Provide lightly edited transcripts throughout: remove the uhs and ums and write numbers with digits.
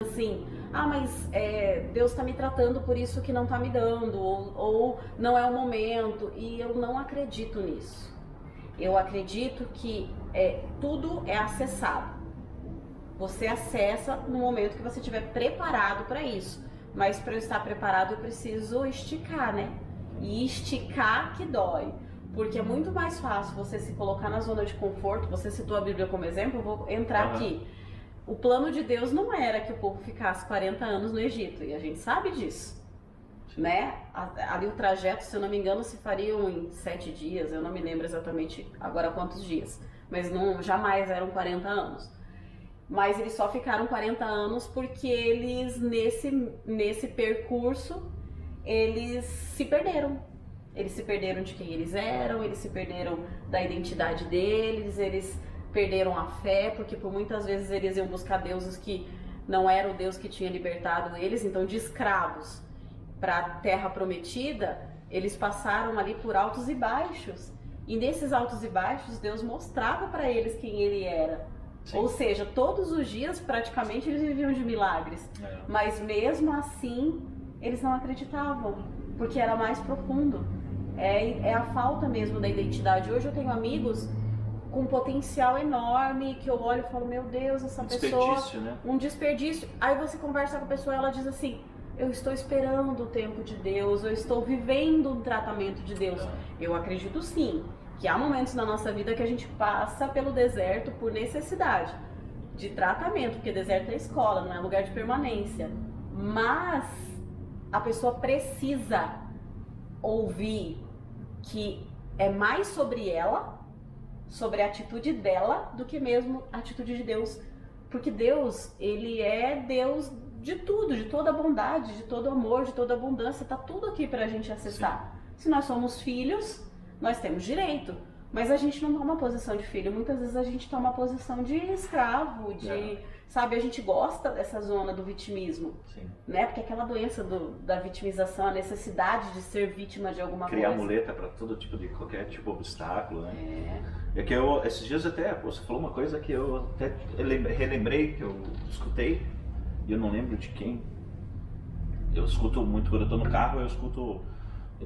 assim, mas Deus está me tratando por isso que não está me dando, ou não é o momento, e eu não acredito nisso. Eu acredito que tudo é acessado. Você acessa no momento que você estiver preparado para isso. Mas para eu estar preparado eu preciso esticar, né? E esticar que dói. Porque é muito mais fácil você se colocar na zona de conforto. Você citou a Bíblia como exemplo, eu vou entrar aqui. O plano de Deus não era que o povo ficasse 40 anos no Egito. E a gente sabe disso. Né? Ali o trajeto, se eu não me engano, se fariam em 7 dias. Eu não me lembro exatamente agora quantos dias. Mas jamais eram 40 anos. Mas eles só ficaram 40 anos porque eles, nesse percurso, eles se perderam. Eles se perderam de quem eles eram, eles se perderam da identidade deles, eles perderam a fé, porque por muitas vezes eles iam buscar deuses que não era o Deus que tinha libertado eles. Então, de escravos para a terra prometida, eles passaram ali por altos e baixos. E nesses altos e baixos, Deus mostrava para eles quem ele era. Sim. Ou seja, todos os dias praticamente eles viviam de milagres. Mas mesmo assim, eles não acreditavam, porque era mais profundo. É a falta mesmo da identidade. Hoje eu tenho amigos com um potencial enorme, que eu olho e falo, meu Deus, essa pessoa... Né? Um desperdício. Aí você conversa com a pessoa e ela diz assim, eu estou esperando o tempo de Deus, eu estou vivendo um tratamento de Deus. Eu acredito sim, que há momentos na nossa vida que a gente passa pelo deserto por necessidade de tratamento, porque deserto é escola, não é lugar de permanência. Mas a pessoa precisa ouvir que é mais sobre ela, sobre a atitude dela, do que mesmo a atitude de Deus. Porque Deus, ele é Deus de tudo, de toda a bondade, de todo amor, de toda abundância. Tá tudo aqui pra gente acessar. Sim. Se nós somos filhos, nós temos direito, mas a gente não toma posição de filho, muitas vezes a gente toma posição de escravo, sabe, a gente gosta dessa zona do vitimismo, Sim. né, porque aquela doença da vitimização, a necessidade de ser vítima de alguma Criar coisa. muleta para todo tipo de, qualquer tipo de obstáculo, né. É que esses dias até, você falou uma coisa que eu até relembrei, que eu escutei, e eu não lembro de quem. Eu escuto muito, quando eu tô no carro,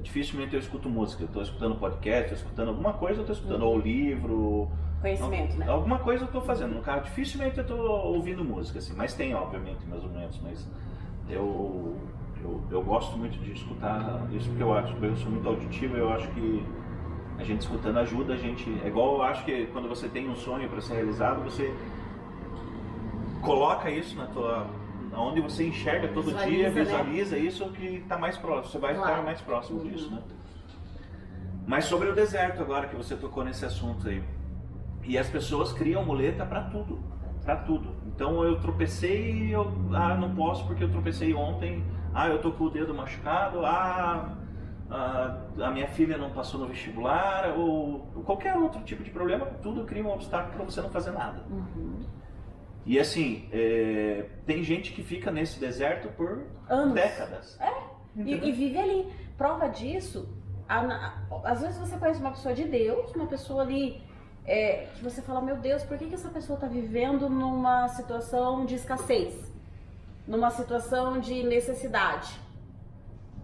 dificilmente eu escuto música, eu estou escutando podcast, estou escutando alguma coisa, eu estou escutando ou livro, conhecimento, né? Alguma coisa eu estou fazendo no carro, dificilmente eu estou ouvindo música, assim, mas tem obviamente meus momentos, mas eu gosto muito de escutar isso, porque eu sou muito auditivo, eu acho que a gente escutando ajuda a gente, é igual, eu acho que quando você tem um sonho para ser realizado, você coloca isso na tua... onde você enxerga todo dia, visualiza, né? Isso que está mais próximo, você vai estar mais próximo disso, né? Mas sobre o deserto agora, que você tocou nesse assunto aí, e as pessoas criam muleta para tudo, Então eu tropecei e não posso porque eu tropecei ontem, eu tô com o dedo machucado, a minha filha não passou no vestibular, ou qualquer outro tipo de problema, tudo cria um obstáculo para você não fazer nada. E assim, tem gente que fica nesse deserto por anos, décadas. E vive ali. Prova disso, às vezes você conhece uma pessoa de Deus, uma pessoa ali que você fala, meu Deus, por que essa pessoa está vivendo numa situação de escassez? Numa situação de necessidade?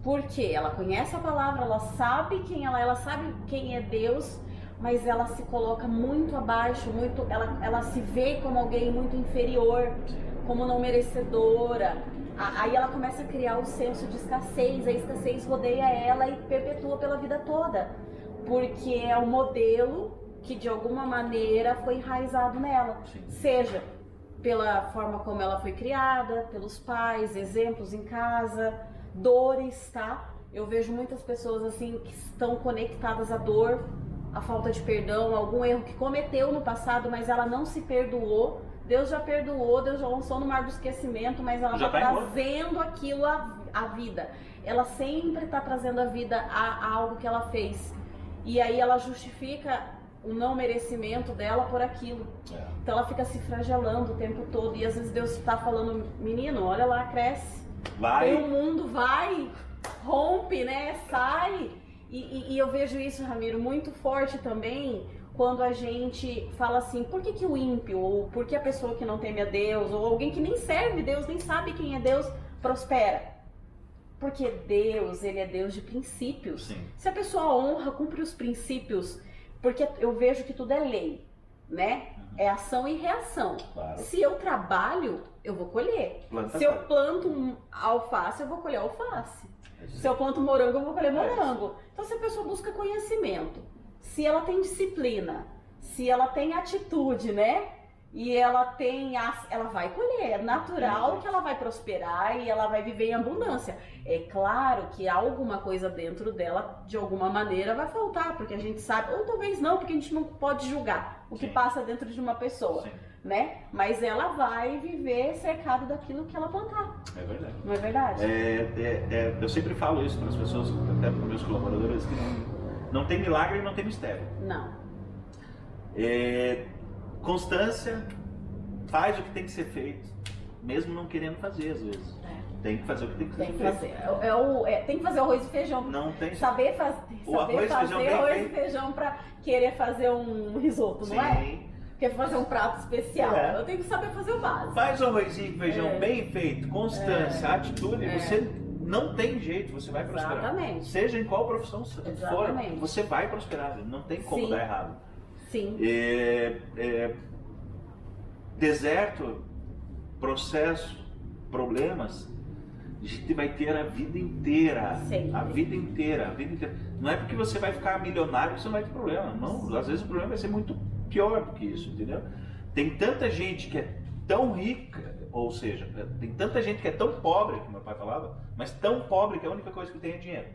Porque ela conhece a palavra, ela sabe quem ela sabe quem é Deus, mas ela se coloca muito abaixo, ela se vê como alguém muito inferior, como não merecedora. Aí ela começa a criar o senso de escassez, a escassez rodeia ela e perpetua pela vida toda, porque é o modelo que de alguma maneira foi enraizado nela, seja pela forma como ela foi criada, pelos pais, exemplos em casa, dores, tá? Eu vejo muitas pessoas assim que estão conectadas à dor, a falta de perdão, algum erro que cometeu no passado, mas ela não se perdoou. Deus já perdoou, Deus já lançou no mar do esquecimento, mas ela está trazendo aquilo à vida. Ela sempre está trazendo a vida a algo que ela fez. E aí ela justifica o não merecimento dela por aquilo. Então ela fica se flagelando o tempo todo. E às vezes Deus está falando, menino, olha lá, cresce. Vai. O mundo vai, rompe, né? Sai. E eu vejo isso, Ramiro, muito forte também, quando a gente fala assim, por que o ímpio, ou por que a pessoa que não teme a Deus, ou alguém que nem serve Deus, nem sabe quem é Deus, prospera? Porque Deus, ele é Deus de princípios. Sim. Se a pessoa honra, cumpre os princípios, porque eu vejo que tudo é lei, né? É ação e reação. Claro. Se eu trabalho, eu vou colher. Se eu planto alface, eu vou colher alface. Se eu planto morango, eu vou colher morango. Então, se a pessoa busca conhecimento, se ela tem disciplina, se ela tem atitude, né? E ela vai colher. É natural que ela vai prosperar e ela vai viver em abundância. É claro que alguma coisa dentro dela, de alguma maneira, vai faltar, porque a gente sabe, ou talvez não, porque a gente não pode julgar o que passa dentro de uma pessoa. Sim. Né? Mas ela vai viver cercado daquilo que ela plantar. É verdade. Não é verdade? Eu sempre falo isso para as pessoas, até para os meus colaboradores, que não tem milagre e não tem mistério. Não. Constância, faz o que tem que ser feito, mesmo não querendo fazer às vezes. Tem que fazer o que tem que ser feito. Tem que fazer arroz e feijão. Não tem. Saber fazer arroz e feijão para querer fazer um risoto, Sim. Não é? Quer fazer um prato especial. Eu tenho que saber fazer o básico. Faz o arrozinho e feijão bem feito, constância, atitude, você não tem jeito, você vai prosperar. Exatamente. Seja em qual profissão for, você vai prosperar, não tem como dar errado. Sim. Deserto, processo, problemas, a gente vai ter a vida inteira. Sempre. A vida inteira. Não é porque você vai ficar milionário que você não vai ter problema. Não, às vezes o problema vai ser muito pior do que isso, entendeu? Tem tanta gente que é tão rica, ou seja, tem tanta gente que é tão pobre, como meu pai falava, mas tão pobre que a única coisa que tem é dinheiro.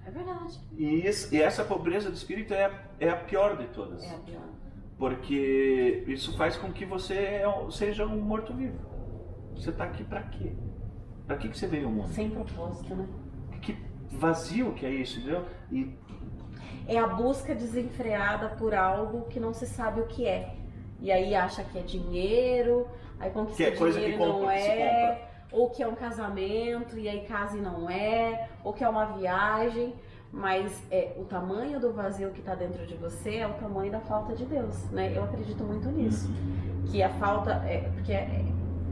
É verdade. E essa pobreza do espírito é a pior de todas. É a pior. Porque isso faz com que você seja um morto-vivo. Você está aqui para quê? Para que você veio ao mundo? Sem propósito, né? Que vazio que é isso, entendeu? É a busca desenfreada por algo que não se sabe o que é. E aí acha que é dinheiro, aí conquista que é coisa dinheiro que não compra, é, ou que é um casamento, e aí casa e não é, ou que é uma viagem. Mas o tamanho do vazio que está dentro de você é o tamanho da falta de Deus, né? Eu acredito muito nisso. Que a falta...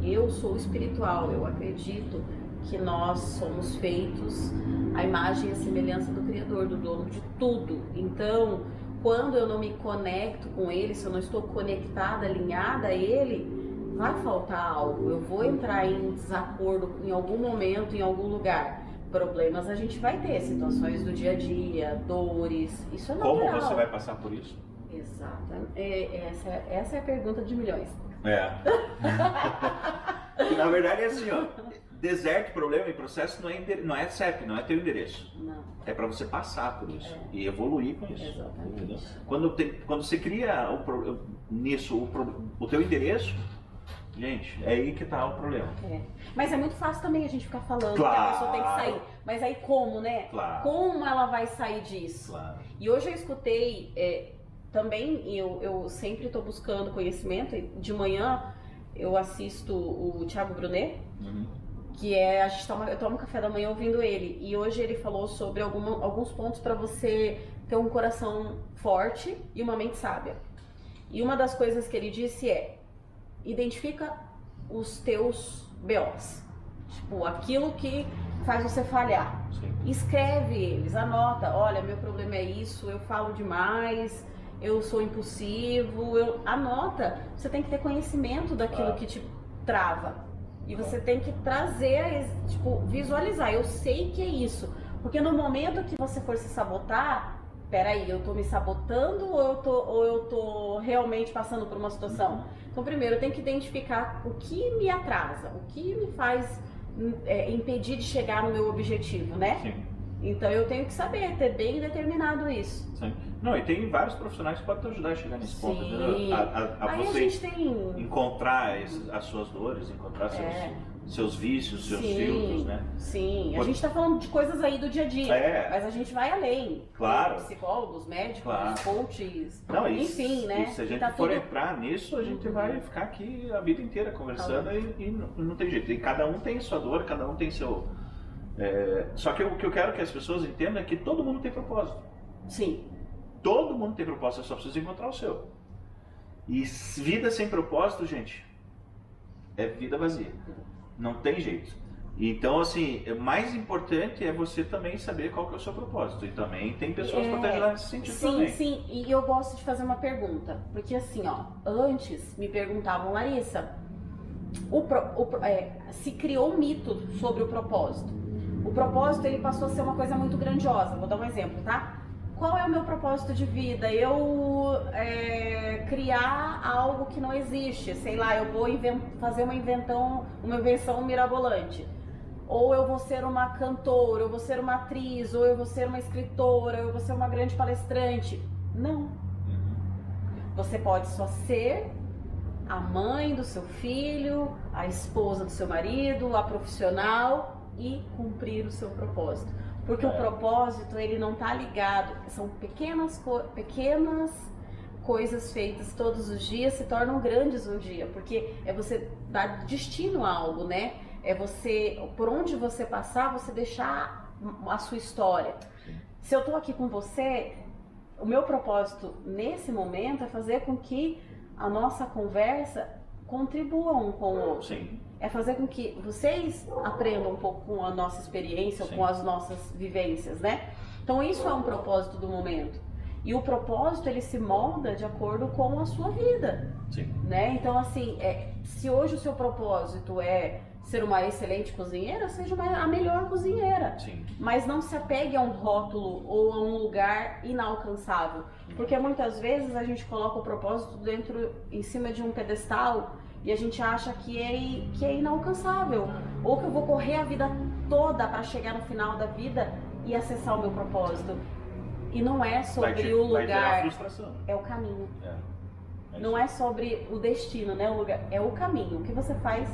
eu sou espiritual, eu acredito que nós somos feitos à imagem e à semelhança do Criador, do dono de tudo. Então, quando eu não me conecto com Ele, se eu não estou conectada, alinhada a Ele, vai faltar algo. Eu vou entrar em desacordo em algum momento, em algum lugar. Problemas a gente vai ter, situações do dia a dia, dores, isso é natural. Como você vai passar por isso? Exato. Essa é a pergunta de milhões. Na verdade é assim, ó. Deserto, problema e processo não é CEP, não é teu endereço. Não. É para você passar por isso e evoluir com isso. Exatamente. Entendeu? Quando você cria o teu endereço, gente, é aí que tá o problema. Mas é muito fácil também a gente ficar falando claro. Que a pessoa tem que sair. Mas aí como, né? Claro. Como ela vai sair disso? Claro. E hoje eu escutei, também eu sempre estou buscando conhecimento. De manhã eu assisto o Thiago Brunet, que eu tomo café da manhã ouvindo ele. E hoje ele falou sobre alguns pontos para você ter um coração forte e uma mente sábia. E uma das coisas que ele disse identifica os teus BOs. Tipo, aquilo que faz você falhar. Sim. Escreve eles, anota. Olha, meu problema é isso, eu falo demais, eu sou impulsivo. Anota. Você tem que ter conhecimento daquilo que te trava. E você tem que trazer, visualizar. Eu sei que é isso. Porque no momento que você for se sabotar, peraí, eu tô me sabotando ou eu tô realmente passando por uma situação? Então, primeiro, eu tenho que identificar o que me atrasa, o que me faz impedir de chegar no meu objetivo, né? Sim. Então, eu tenho que saber, ter bem determinado isso. Sim. Não, e tem vários profissionais que podem te ajudar a chegar nesse ponto, entendeu? A Aí você a gente tem... encontrar as suas dores, encontrar seus vícios, seus filtros, né? Sim, a gente tá falando de coisas aí do dia a dia, mas a gente vai além. Claro. Psicólogos, médicos, coaches, não, enfim, né? E se a gente for entrar nisso, a gente vai ficar aqui a vida inteira conversando e não tem jeito. E cada um tem sua dor, cada um tem seu... Só que o que eu quero que as pessoas entendam é que todo mundo tem propósito. Sim. Todo mundo tem propósito, só precisa encontrar o seu. E vida sem propósito, gente, é vida vazia. Não tem jeito. Então, assim, o mais importante é você também saber qual que é o seu propósito. E também tem pessoas para te ajudar nesse sentido também. Sim, e eu gosto de fazer uma pergunta. Porque assim, ó, antes me perguntavam, Larissa, se criou um mito sobre o propósito. O propósito, ele passou a ser uma coisa muito grandiosa. Vou dar um exemplo, tá? Qual é o meu propósito de vida? Eu criar algo que não existe. Sei lá, eu vou fazer uma invenção mirabolante. Ou eu vou ser uma cantora, eu vou ser uma atriz, ou eu vou ser uma escritora, ou eu vou ser uma grande palestrante. Não. Você pode só ser a mãe do seu filho, a esposa do seu marido, a profissional e cumprir o seu propósito. Porque o propósito, ele não está ligado, são pequenas coisas feitas todos os dias se tornam grandes um dia, porque é você dar destino a algo, né? É você, por onde você passar, você deixar a sua história. Se eu estou aqui com você, o meu propósito nesse momento é fazer com que a nossa conversa contribua um com o outro. Sim. É fazer com que vocês aprendam um pouco com a nossa experiência, com as nossas vivências, né? Então isso é um propósito do momento. E o propósito, ele se molda de acordo com a sua vida. Sim. Né? Então, assim, se hoje o seu propósito é ser uma excelente cozinheira, seja a melhor cozinheira. Sim. Mas não se apegue a um rótulo ou a um lugar inalcançável. Porque muitas vezes a gente coloca o propósito em cima de um pedestal e a gente acha que é inalcançável. Ou que eu vou correr a vida toda para chegar no final da vida e acessar o meu propósito. E não é sobre o lugar, é o caminho. Não é sobre o destino, né? O lugar, é o caminho. O que você faz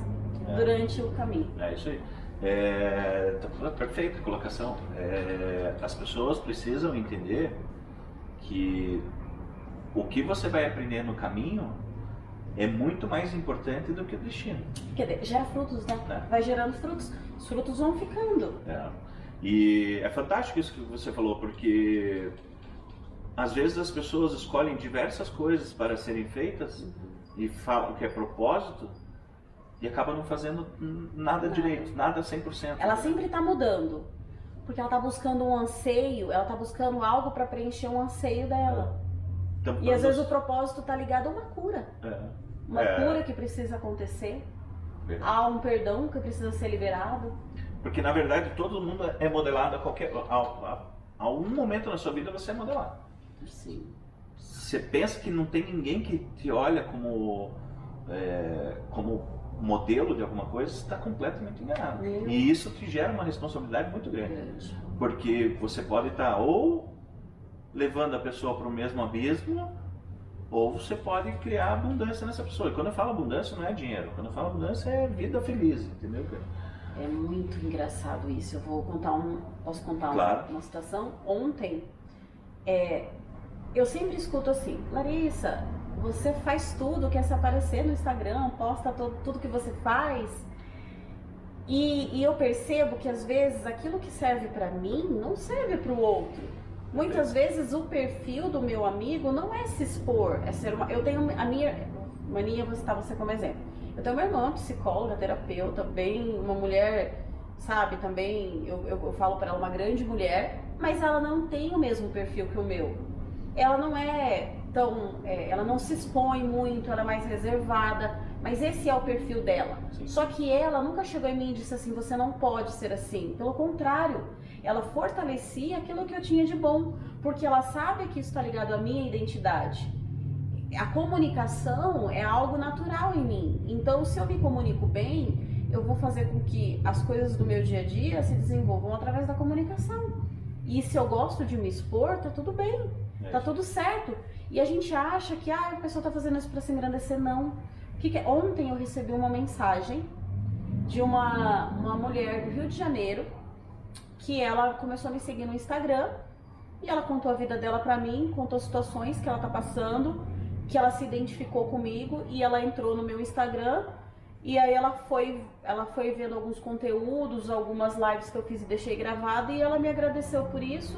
durante o caminho. É isso aí. Perfeita colocação. As pessoas precisam entender que o que você vai aprender no caminho é muito mais importante do que o destino. Quer dizer, gera frutos, né? Vai gerando frutos. Os frutos vão ficando. E é fantástico isso que você falou, porque às vezes as pessoas escolhem diversas coisas para serem feitas e falam que é propósito e acabam não fazendo nada direito, nada 100%. Ela sempre está mudando, porque ela está buscando um anseio, ela está buscando algo para preencher um anseio dela. Então, e às vezes o propósito está ligado a uma cura. Uma cura que precisa acontecer, há um perdão que precisa ser liberado. Porque na verdade todo mundo é modelado a um momento na sua vida você é modelado. Sim. Você pensa que não tem ninguém que te olha como modelo de alguma coisa, você está completamente enganado. E isso te gera uma responsabilidade muito grande. Porque você pode estar ou levando a pessoa para o mesmo abismo, ou você pode criar abundância nessa pessoa. E quando eu falo abundância não é dinheiro, quando eu falo abundância é vida feliz, entendeu? É muito engraçado isso. Eu vou contar posso contar uma situação? Ontem, eu sempre escuto assim, Larissa, você faz tudo, quer se aparecer no Instagram, posta tudo que você faz. E eu percebo que às vezes aquilo que serve pra mim não serve pro outro. Muitas vezes o perfil do meu amigo não é se expor, é ser eu tenho a minha mania, vou citar você como exemplo. Eu tenho uma irmã, psicóloga, terapeuta, bem uma mulher, sabe, também, eu falo pra ela, uma grande mulher, mas ela não tem o mesmo perfil que o meu. Ela não é tão, ela não se expõe muito, ela é mais reservada, mas esse é o perfil dela. Sim. Só que ela nunca chegou em mim e disse assim, você não pode ser assim. Pelo contrário, ela fortalecia aquilo que eu tinha de bom, porque ela sabe que isso está ligado à minha identidade. A comunicação é algo natural em mim, então se eu me comunico bem, eu vou fazer com que as coisas do meu dia a dia se desenvolvam através da comunicação. E se eu gosto de me expor, tá tudo bem, tá tudo certo. E a gente acha que a pessoa tá fazendo isso para se engrandecer, não. Ontem eu recebi uma mensagem de uma mulher do Rio de Janeiro, que ela começou a me seguir no Instagram, e ela contou a vida dela pra mim, contou situações que ela tá passando, que ela se identificou comigo, e ela entrou no meu Instagram, e aí ela foi vendo alguns conteúdos, algumas lives que eu fiz e deixei gravado, e ela me agradeceu por isso,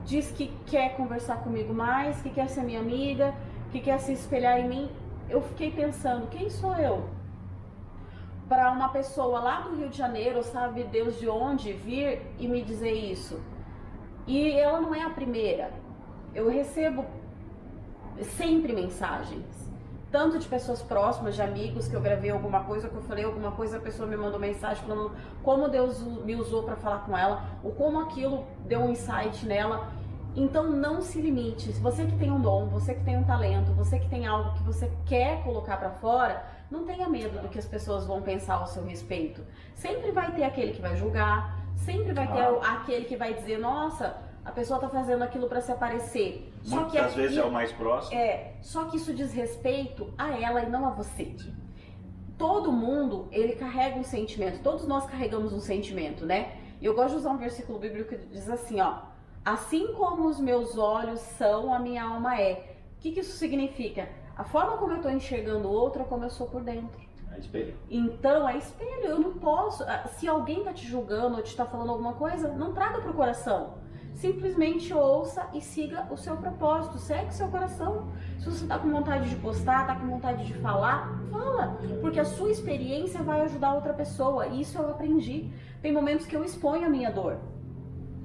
diz que quer conversar comigo mais, que quer ser minha amiga, que quer se espelhar em mim. Eu fiquei pensando, quem sou eu? Para uma pessoa lá do Rio de Janeiro, sabe Deus de onde, vir e me dizer isso. E ela não é a primeira. Eu recebo sempre mensagens, tanto de pessoas próximas, de amigos, que eu gravei alguma coisa, que eu falei alguma coisa, a pessoa me mandou mensagem falando como Deus me usou para falar com ela, ou como aquilo deu um insight nela. Então não se limite. Se você que tem um dom, você que tem um talento, você que tem algo que você quer colocar para fora, não tenha medo do que as pessoas vão pensar ao seu respeito. Sempre vai ter aquele que vai julgar, sempre vai ter aquele que vai dizer, nossa, a pessoa tá fazendo aquilo para se aparecer. Muitas vezes é o mais próximo. Só que isso diz respeito a ela e não a você. Todo mundo, ele carrega um sentimento, todos nós carregamos um sentimento, né? E eu gosto de usar um versículo bíblico que diz assim, ó, assim como os meus olhos são, a minha alma é. O que isso significa? A forma como eu estou enxergando o outro é como eu sou por dentro. É espelho. Então, é espelho. Eu não posso... Se alguém está te julgando ou te está falando alguma coisa, não traga para o coração. Simplesmente ouça e siga o seu propósito. Segue o seu coração. Se você está com vontade de postar, está com vontade de falar, fala. Porque a sua experiência vai ajudar outra pessoa. Isso eu aprendi. Tem momentos que eu exponho a minha dor.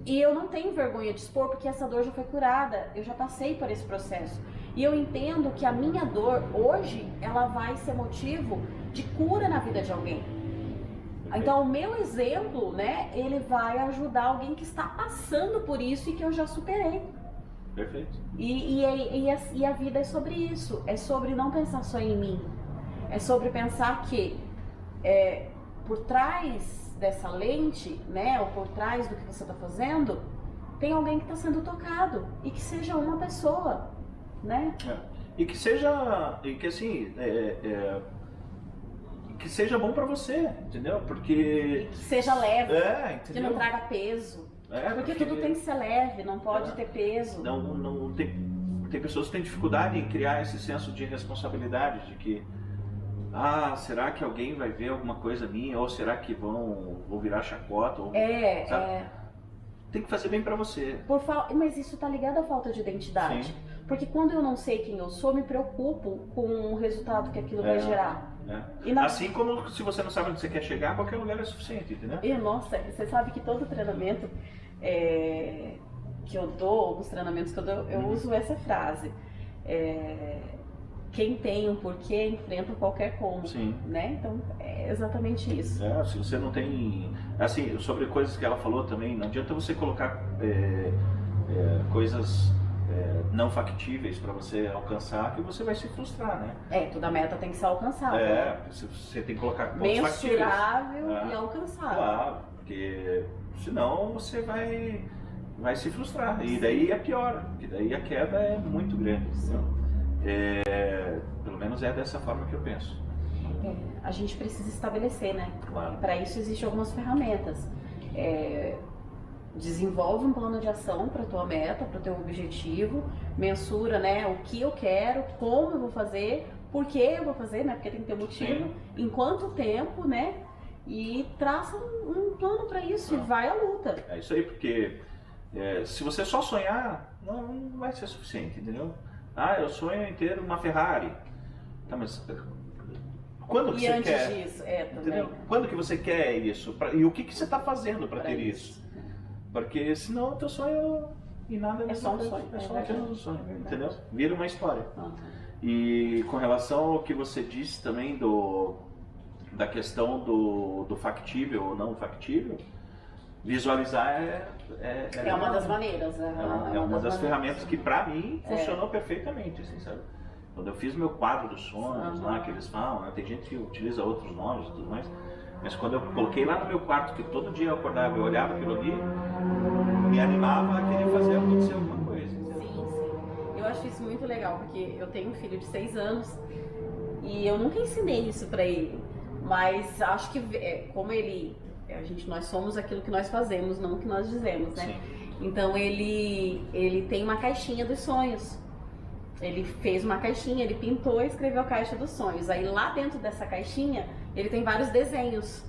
E eu não tenho vergonha de expor, porque essa dor já foi curada. Eu já passei por esse processo. E eu entendo que a minha dor, hoje, ela vai ser motivo de cura na vida de alguém. Então, o meu exemplo, né, ele vai ajudar alguém que está passando por isso e que eu já superei. Perfeito. E a vida é sobre isso. É sobre não pensar só em mim. É sobre pensar que por trás dessa lente, né, ou por trás do que você está fazendo, tem alguém que está sendo tocado. E que seja uma pessoa, né? E que seja... E que assim... que seja bom pra você, entendeu? Porque... Que seja leve, entendeu? Que não traga peso. Porque tudo tem que ser leve, não pode ter peso. Não tem pessoas que têm dificuldade em criar esse senso de responsabilidade, de que será que alguém vai ver alguma coisa minha? Ou será que vão virar chacota? Ou, tem que fazer bem pra você. Mas isso tá ligado à falta de identidade. Sim. Porque quando eu não sei quem eu sou, me preocupo com o resultado que aquilo vai gerar. Assim como se você não sabe onde você quer chegar, qualquer lugar é suficiente, entendeu? E nossa, você sabe que todo treinamento que eu dou, alguns treinamentos que eu dou, eu uso essa frase. Quem tem um porquê enfrenta qualquer como. Sim. Né? Então é exatamente isso. Se você não tem... Assim, sobre coisas que ela falou também, não adianta você colocar coisas não factíveis para você alcançar, que você vai se frustrar, né? Toda meta tem que ser alcançável. Você tem que colocar pontos factíveis. Mensurável e alcançável. Claro, porque senão você vai se frustrar. E daí é pior, porque daí a queda é muito grande. Pelo menos é dessa forma que eu penso. A gente precisa estabelecer, né? Claro. Para isso existem algumas ferramentas. Desenvolve um plano de ação para a tua meta, para o teu objetivo, mensura, né, o que eu quero, como eu vou fazer, por que eu vou fazer, né, porque tem que ter motivo, em quanto tempo, né, e traça um plano para isso e vai à luta. É isso aí, porque se você só sonhar, não vai ser suficiente, entendeu? Eu sonho em ter uma Ferrari. Tá, mas quando que você quer? Disso, também. Quando que você quer isso? E o que você está fazendo para ter isso? Porque senão o teu sonho e nada é só um sonho. É só apenas um sonho, entendeu? Vira uma história. E com relação ao que você disse também da questão do factível ou não factível, visualizar é uma das maneiras. É uma das ferramentas que pra mim funcionou perfeitamente, assim, sabe? Quando eu fiz meu quadro dos sonhos lá, que eles falam, né? Tem gente que utiliza outros nomes e tudo mais. Mas quando eu coloquei lá no meu quarto, que todo dia eu acordava e eu olhava aquilo ali, me animava a querer fazer acontecer alguma coisa. Sim. Eu acho isso muito legal, porque eu tenho um filho de 6 anos e eu nunca ensinei isso pra ele. Mas acho que como nós somos aquilo que nós fazemos, não o que nós dizemos, né? Sim. Então ele tem uma caixinha dos sonhos. Ele fez uma caixinha, ele pintou e escreveu a caixa dos sonhos. Aí lá dentro dessa caixinha, ele tem vários desenhos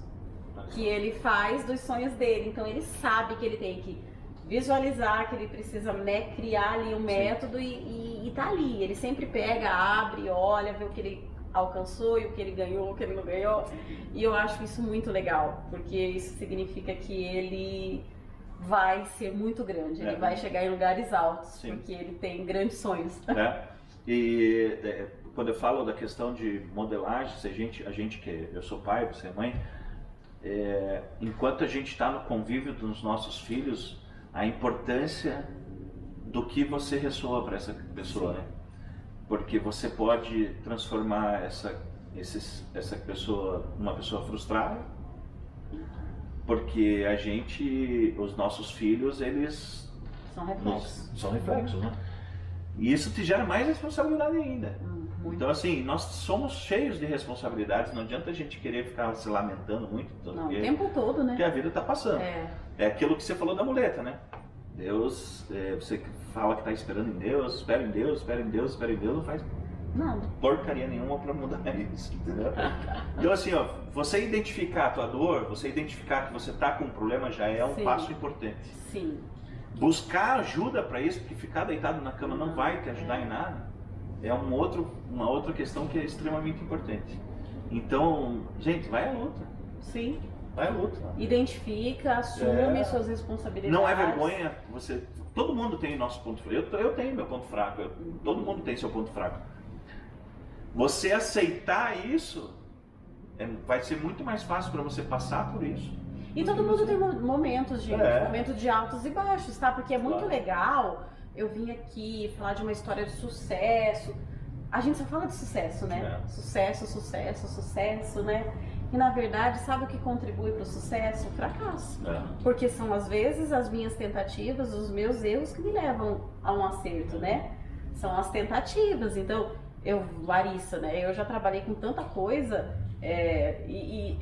que ele faz dos sonhos dele. Então ele sabe que ele tem que visualizar que ele precisa, né, criar ali um método e tá ali. Ele sempre pega, abre, olha, vê o que ele alcançou e o que ele ganhou, o que ele não ganhou. E eu acho isso muito legal, porque isso significa que ele vai ser muito grande, ele vai chegar em lugares altos, porque ele tem grandes sonhos. E quando eu falo da questão de modelagem, a gente que eu sou pai, você é mãe, enquanto a gente está no convívio dos nossos filhos, a importância do que você ressoa para essa pessoa, né? Porque você pode transformar essa pessoa numa pessoa frustrada, porque os nossos filhos, eles são reflexos, né? E isso te gera mais responsabilidade ainda. Então, assim, nós somos cheios de responsabilidades, não adianta a gente querer ficar se lamentando muito. Não, o tempo todo, né? Porque a vida está passando. É aquilo que você falou da muleta, né? Deus, você fala que está esperando em Deus, espera em Deus, espera em Deus, espera em Deus, não faz porcaria nenhuma para mudar isso, entendeu? Então, assim, ó, você identificar a tua dor, você identificar que você está com um problema já é um passo importante. Sim. Buscar ajuda para isso, porque ficar deitado na cama não vai te ajudar em nada. É uma outra questão que é extremamente importante. Então, gente, vai à luta. Sim. Vai à luta. Identifica, assume suas responsabilidades. Não é vergonha. Todo mundo tem nosso ponto fraco. Eu tenho meu ponto fraco. Todo mundo tem seu ponto fraco. Você aceitar isso vai ser muito mais fácil para você passar por isso. E todo mundo tem momentos, gente, momentos de altos e baixos, tá? Porque é muito legal eu vim aqui falar de uma história de sucesso. A gente só fala de sucesso, né? Sucesso, sucesso, sucesso, né? E na verdade, sabe o que contribui para o sucesso? O fracasso. Porque são às vezes as minhas tentativas, os meus erros que me levam a um acerto, né? São as tentativas. Então, Larissa, né? Eu já trabalhei com tanta coisa.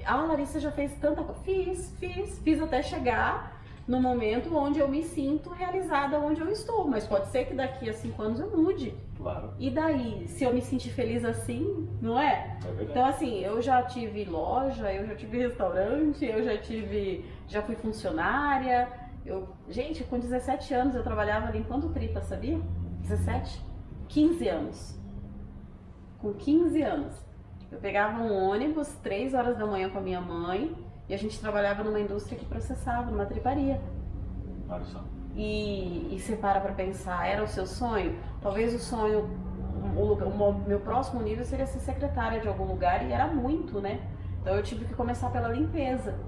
A Larissa já fez tanta coisa. Fiz até chegar no momento onde eu me sinto realizada onde eu estou. Mas pode ser que daqui a 5 anos eu mude. Claro. E daí, se eu me sentir feliz assim, não é? Então assim, eu já tive loja, eu já tive restaurante, já fui funcionária. Gente, com 17 anos eu trabalhava limpando tripa, sabia? 17? 15 anos. Com 15 anos. Eu pegava um ônibus 3 horas da manhã com a minha mãe e a gente trabalhava numa indústria que processava, numa triparia. Olha só. E você para pensar, era o seu sonho? Talvez o sonho, o meu próximo nível seria ser secretária de algum lugar e era muito, né? Então eu tive que começar pela limpeza.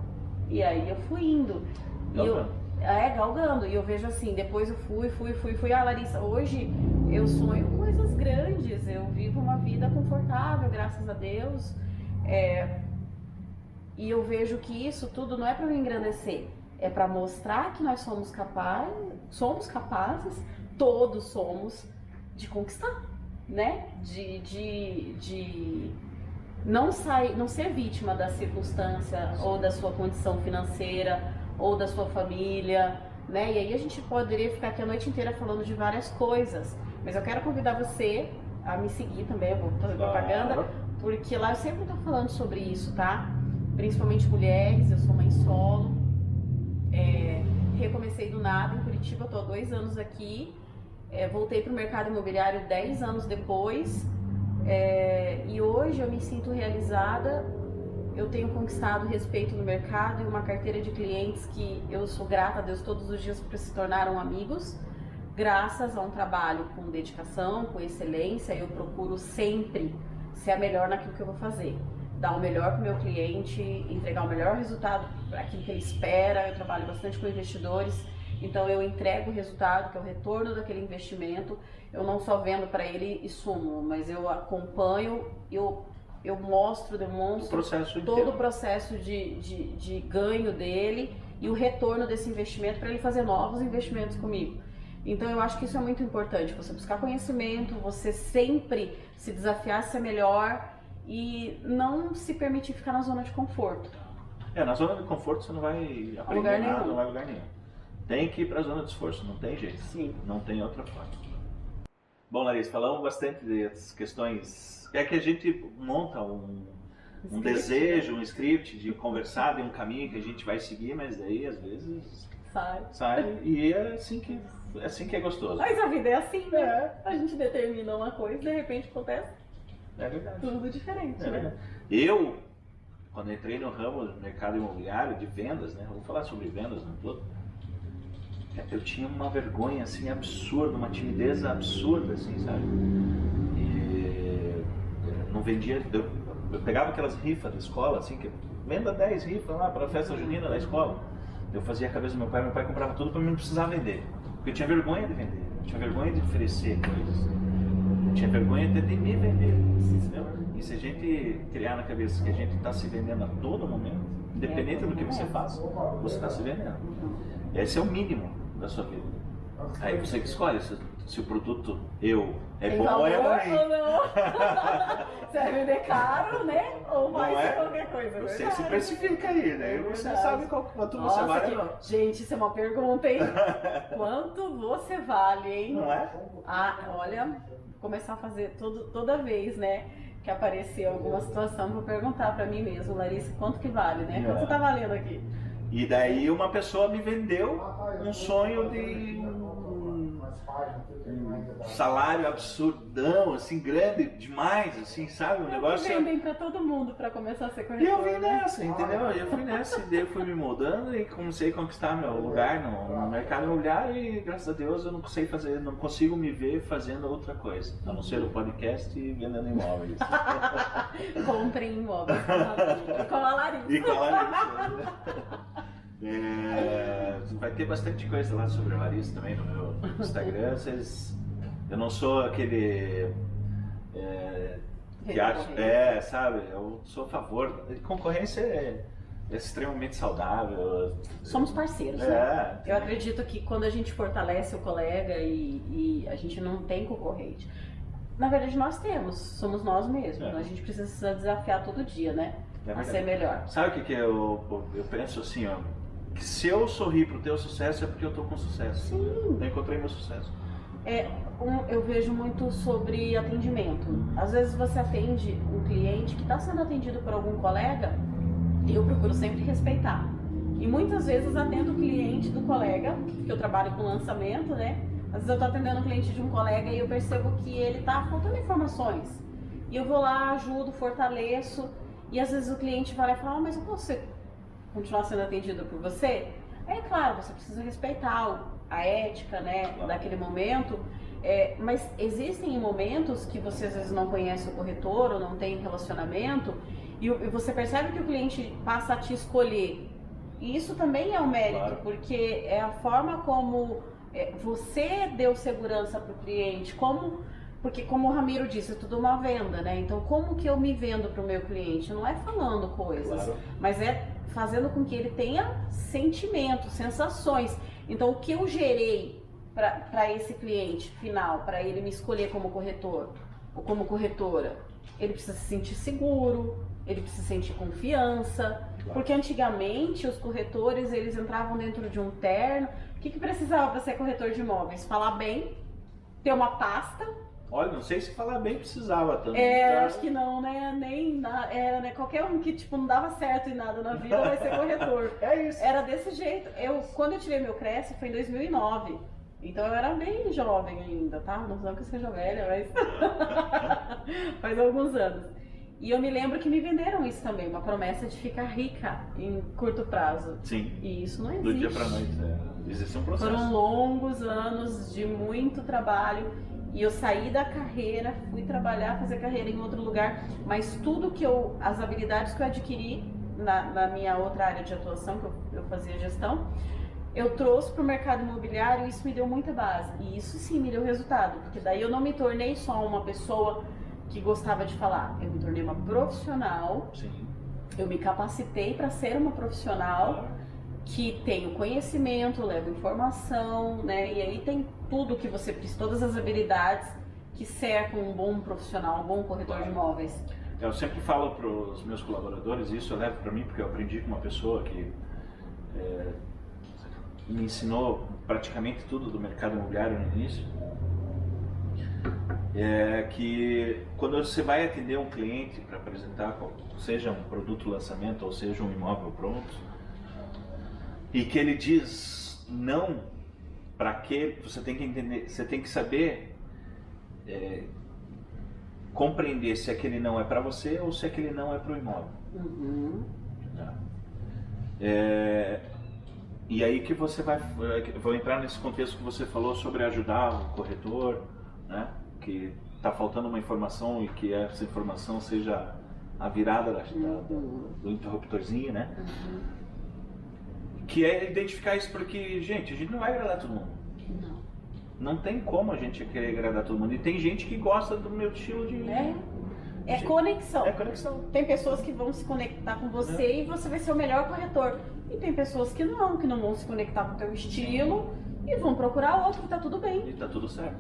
E aí eu fui indo. Galgando. E eu vejo assim, depois eu fui. Larissa, hoje eu sonho coisas grandes, eu vivo uma vida confortável, graças a Deus. E eu vejo que isso tudo não é para me engrandecer, é para mostrar que nós somos capazes, todos somos, de conquistar, né? De não ser vítima da circunstância ou da sua condição financeira ou da sua família, né? E aí a gente poderia ficar aqui a noite inteira falando de várias coisas, mas eu quero convidar você a me seguir também, eu vou fazer propaganda, porque lá eu sempre estou falando sobre isso, tá? Principalmente mulheres, eu sou mãe solo, recomecei do nada em Curitiba, estou há 2 anos aqui, voltei para o mercado imobiliário 10 anos depois, e hoje eu me sinto realizada. Eu tenho conquistado respeito no mercado e uma carteira de clientes que eu sou grata a Deus todos os dias porque se tornaram amigos, graças a um trabalho com dedicação, com excelência. Eu procuro sempre ser a melhor naquilo que eu vou fazer, dar o melhor para o meu cliente, entregar o melhor resultado para aquilo que ele espera. Eu trabalho bastante com investidores, então eu entrego o resultado, que é o retorno daquele investimento. Eu não só vendo para ele e sumo, mas eu acompanho, eu demonstro todo o processo de ganho dele e o retorno desse investimento para ele fazer novos investimentos comigo. Então eu acho que isso é muito importante, você buscar conhecimento, você sempre se desafiar a ser melhor e não se permitir ficar na zona de conforto. Na zona de conforto você não vai aprender nada, não vai a lugar nenhum. Tem que ir para a zona de esforço, não tem jeito. Sim. Não tem outra forma. Bom, Larissa, falamos bastante das questões. É que a gente monta um desejo, um script de conversar, de um caminho que a gente vai seguir, mas daí às vezes Sai. E é assim que é gostoso. Mas a vida é assim, né? A gente determina uma coisa e de repente acontece tudo diferente, né? Eu, quando entrei no ramo do mercado imobiliário, de vendas, né? Vou falar sobre vendas no todo. Eu tinha uma vergonha assim absurda, uma timidez absurda, assim, sabe? E não vendia. Eu pegava aquelas rifas da escola, assim, que venda 10 rifas lá para a festa junina da escola. Eu fazia a cabeça do meu pai comprava tudo para mim não precisar vender. Porque eu tinha vergonha de vender, eu tinha vergonha de oferecer coisas, eu tinha vergonha até de me vender. Entendeu? E se a gente criar na cabeça que a gente está se vendendo a todo momento, independente do que você faça, você está se vendendo. Esse é o mínimo da sua vida. Aí você que escolhe se o produto é bom ou é ruim. Ou não. Você vai vender caro, né? Ou vai ser qualquer coisa. Você se precifica aí, né? Você sabe quanto você vale. Gente, isso é uma pergunta, hein? Quanto você vale, hein? Não é? Ah, olha, vou começar a fazer toda vez, né? Que aparecer alguma situação, vou perguntar pra mim mesmo, Larissa, quanto que vale, né? Quanto tá valendo aqui? E daí uma pessoa me vendeu um sonho de um salário absurdão, assim, grande demais, assim, sabe? Um negócio... vendem pra todo mundo pra começar a ser corretor. E eu vim nessa, entendeu? Eu fui nessa, e daí eu fui me moldando e comecei a conquistar meu lugar no mercado imobiliário e graças a Deus eu não consigo me ver fazendo outra coisa, a não ser o podcast e vendendo imóveis. Comprem imóveis com a Larissa. E com a Larissa. Vai ter bastante coisa lá sobre a Larissa também no meu Instagram. Eu não sou aquele que acha, sabe? Eu sou a favor. Concorrência é extremamente saudável. Somos parceiros, né? Eu acredito que quando a gente fortalece o colega e a gente não tem concorrente, na verdade nós somos nós mesmos. A gente precisa se desafiar todo dia, né? A ser melhor. Sabe o que eu penso assim, ó? Que se eu sorrir pro teu sucesso é porque eu tô com sucesso. Sim. Eu encontrei meu sucesso. Eu vejo muito sobre atendimento. Às vezes você atende um cliente que está sendo atendido por algum colega e eu procuro sempre respeitar. E muitas vezes atendo o cliente do colega, que eu trabalho com lançamento, né? Às vezes eu estou atendendo o cliente de um colega e eu percebo que ele está faltando informações. E eu vou lá, ajudo, fortaleço. E às vezes o cliente vai lá e fala, mas eu posso continuar sendo atendido por você? É claro, você precisa respeitar a ética, né, daquele momento, mas existem momentos que você às vezes não conhece o corretor ou não tem relacionamento e você percebe que o cliente passa a te escolher. E isso também é um mérito, porque é a forma como você deu segurança para o cliente, porque como o Ramiro disse, é tudo uma venda, né? Então como que eu me vendo para o meu cliente? Não é falando coisas, mas é fazendo com que ele tenha sentimentos, sensações. Então o que eu gerei para esse cliente final, para ele me escolher como corretor ou como corretora, ele precisa se sentir seguro, ele precisa sentir confiança, porque antigamente os corretores eles entravam dentro de um terno. O que precisava para ser corretor de imóveis? Falar bem, ter uma pasta. Olha, não sei se falar bem precisava tanto. Acho que não, né? Era, né? Qualquer um que tipo, não dava certo em nada na vida vai ser corretor. É isso. Era desse jeito. Quando eu tirei meu Cresce foi em 2009. Então eu era bem jovem ainda, tá? Não sei que eu seja velha, mas faz alguns anos. E eu me lembro que me venderam isso também, uma promessa de ficar rica em curto prazo. Sim. E isso não existe. Do dia pra noite, existe um processo. Foram longos anos de muito trabalho. E eu saí da carreira, fui trabalhar, fazer carreira em outro lugar, mas tudo que as habilidades que eu adquiri na minha outra área de atuação, que eu fazia gestão, eu trouxe para o mercado imobiliário e isso me deu muita base. E isso sim me deu resultado, porque daí eu não me tornei só uma pessoa que gostava de falar, eu me tornei uma profissional, sim. Eu me capacitei para ser uma profissional que tenho conhecimento, levo informação, né? E aí tem tudo que você precisa, todas as habilidades que cercam um bom profissional, um bom corretor de imóveis. Eu sempre falo para os meus colaboradores, isso eu levo para mim porque eu aprendi com uma pessoa que me ensinou praticamente tudo do mercado imobiliário no início, que quando você vai atender um cliente para apresentar, seja um produto lançamento ou seja um imóvel pronto, e que ele diz não para que você tem que entender, você tem que saber compreender se aquele não é para você ou se aquele não é para o imóvel. Tá? E aí que você vou entrar nesse contexto que você falou sobre ajudar o corretor, né? Que está faltando uma informação e que essa informação seja a virada do interruptorzinho, né? Que é identificar isso, porque, gente, a gente não vai agradar todo mundo. Não tem como a gente querer agradar todo mundo. E tem gente que gosta do meu estilo de... É conexão. É conexão. Tem pessoas que vão se conectar com você e você vai ser o melhor corretor. E tem pessoas que não vão se conectar com o teu estilo e vão procurar outro, e tá tudo bem. E tá tudo certo.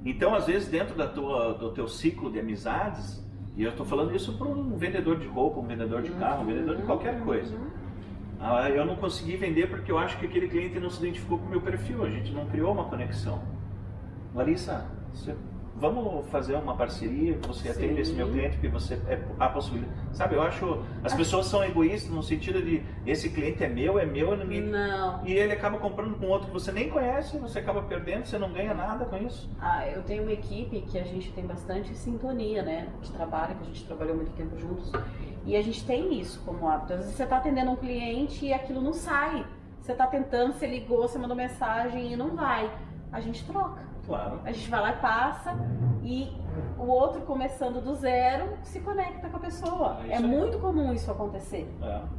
Então, às vezes, dentro do teu ciclo de amizades, e eu estou falando isso para um vendedor de roupa, um vendedor de carro, um vendedor de qualquer coisa. Eu não consegui vender porque eu acho que aquele cliente não se identificou com o meu perfil, a gente não criou uma conexão. Larissa, vamos fazer uma parceria, você atende esse meu cliente, porque você a possibilidade. Sabe, eu acho, as pessoas são egoístas no sentido de esse cliente é meu, ninguém... Não. E ele acaba comprando com outro que você nem conhece, você acaba perdendo, você não ganha nada com isso. Eu tenho uma equipe que a gente tem bastante sintonia, né, de trabalho, que a gente trabalhou muito tempo juntos, e a gente tem isso como hábito. Às vezes você está atendendo um cliente e aquilo não sai, você está tentando, você ligou, você mandou mensagem e não vai, a gente troca. Claro. A gente vai lá e passa, e o outro, começando do zero, se conecta com a pessoa. É muito comum isso acontecer.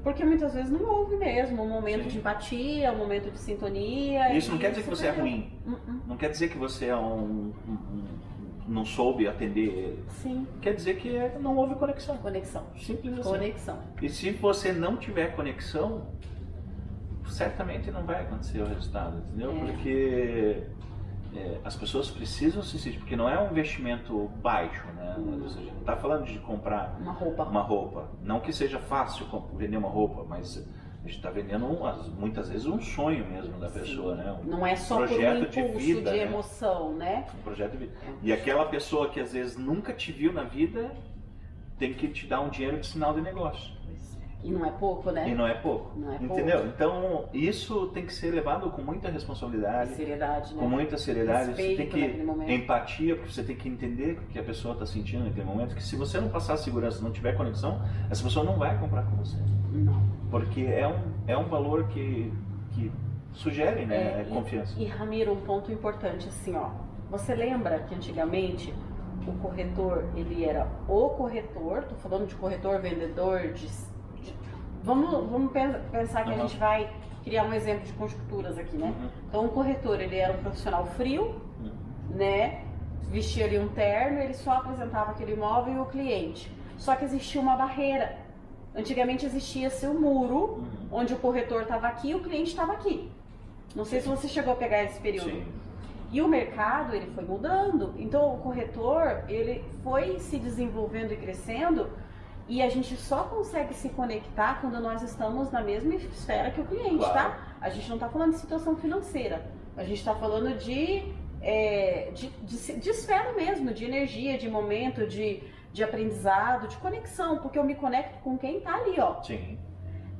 Porque muitas vezes não houve mesmo um momento de empatia, um momento de sintonia. Isso não quer dizer que você é ruim. Não quer dizer que você é não soube atender. Sim. Quer dizer que não houve conexão. Conexão. Simples assim. Conexão. E se você não tiver conexão, certamente não vai acontecer o resultado, entendeu? Porque... as pessoas precisam se sentir, porque não é um investimento baixo, né? Ou seja, não está falando de comprar uma roupa. Não que seja fácil vender uma roupa, mas a gente está vendendo muitas vezes um sonho mesmo da pessoa, né? Não é só projeto por um impulso de vida, emoção, né? Um projeto de vida. E aquela pessoa que às vezes nunca te viu na vida tem que te dar um dinheiro de sinal de negócio. E não é pouco, né? E não é pouco. Não é entendeu? Pouco. Então, isso tem que ser levado com muita responsabilidade. Seriedade, né? Com muita seriedade. Respeito, você tem que empatia, porque você tem que entender o que a pessoa está sentindo naquele momento. Que se você não passar segurança, não tiver conexão, essa pessoa não vai comprar com você. Não. Porque é um valor que sugere, né? Confiança. E Ramiro, um ponto importante, assim, ó. Você lembra que antigamente o corretor, ele era o corretor, tô falando de corretor, vendedor, Vamos pensar que a gente vai criar um exemplo de conjunturas aqui, né? Então, o corretor, ele era um profissional frio, né? Vestia ali um terno, ele só apresentava aquele imóvel e o cliente. Só que existia uma barreira. Antigamente existia-se um muro, onde o corretor estava aqui e o cliente estava aqui. Não sei se você chegou a pegar esse período. Sim. E o mercado, ele foi mudando. Então, o corretor, ele foi se desenvolvendo e crescendo. E a gente só consegue se conectar quando nós estamos na mesma esfera que o cliente, claro. Tá? A gente não está falando de situação financeira, a gente está falando de esfera mesmo, de energia, de momento, de aprendizado, de conexão, porque eu me conecto com quem está ali, ó. Sim.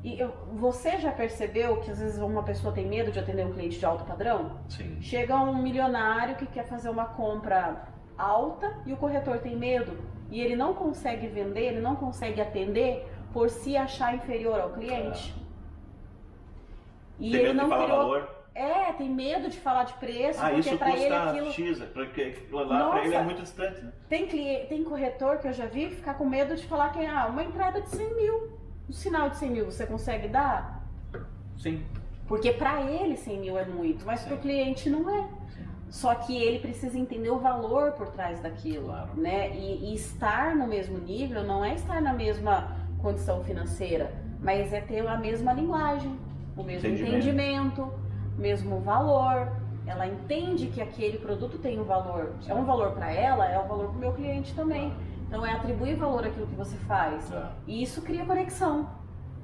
E você já percebeu que às vezes uma pessoa tem medo de atender um cliente de alto padrão? Sim. Chega um milionário que quer fazer uma compra alta e o corretor tem medo. E ele não consegue vender, ele não consegue atender por se achar inferior ao cliente. E tem ele medo não de falar criou... valor. tem medo de falar de preço, porque isso para ele custa aquilo... X, porque lá para ele é muito distante, né? Tem corretor que eu já vi ficar com medo de falar que uma entrada de 100 mil, um sinal de 100 mil, você consegue dar? Sim. Porque para ele 100 mil é muito, mas para o cliente não é. Só que ele precisa entender o valor por trás daquilo, claro. Né? E estar no mesmo nível não é estar na mesma condição financeira, mas é ter a mesma linguagem, o mesmo entendimento, o mesmo valor. Ela entende que aquele produto tem um valor. Sim. É um valor para ela, é um valor para o meu cliente também. Então é atribuir valor àquilo que você faz. E isso cria conexão.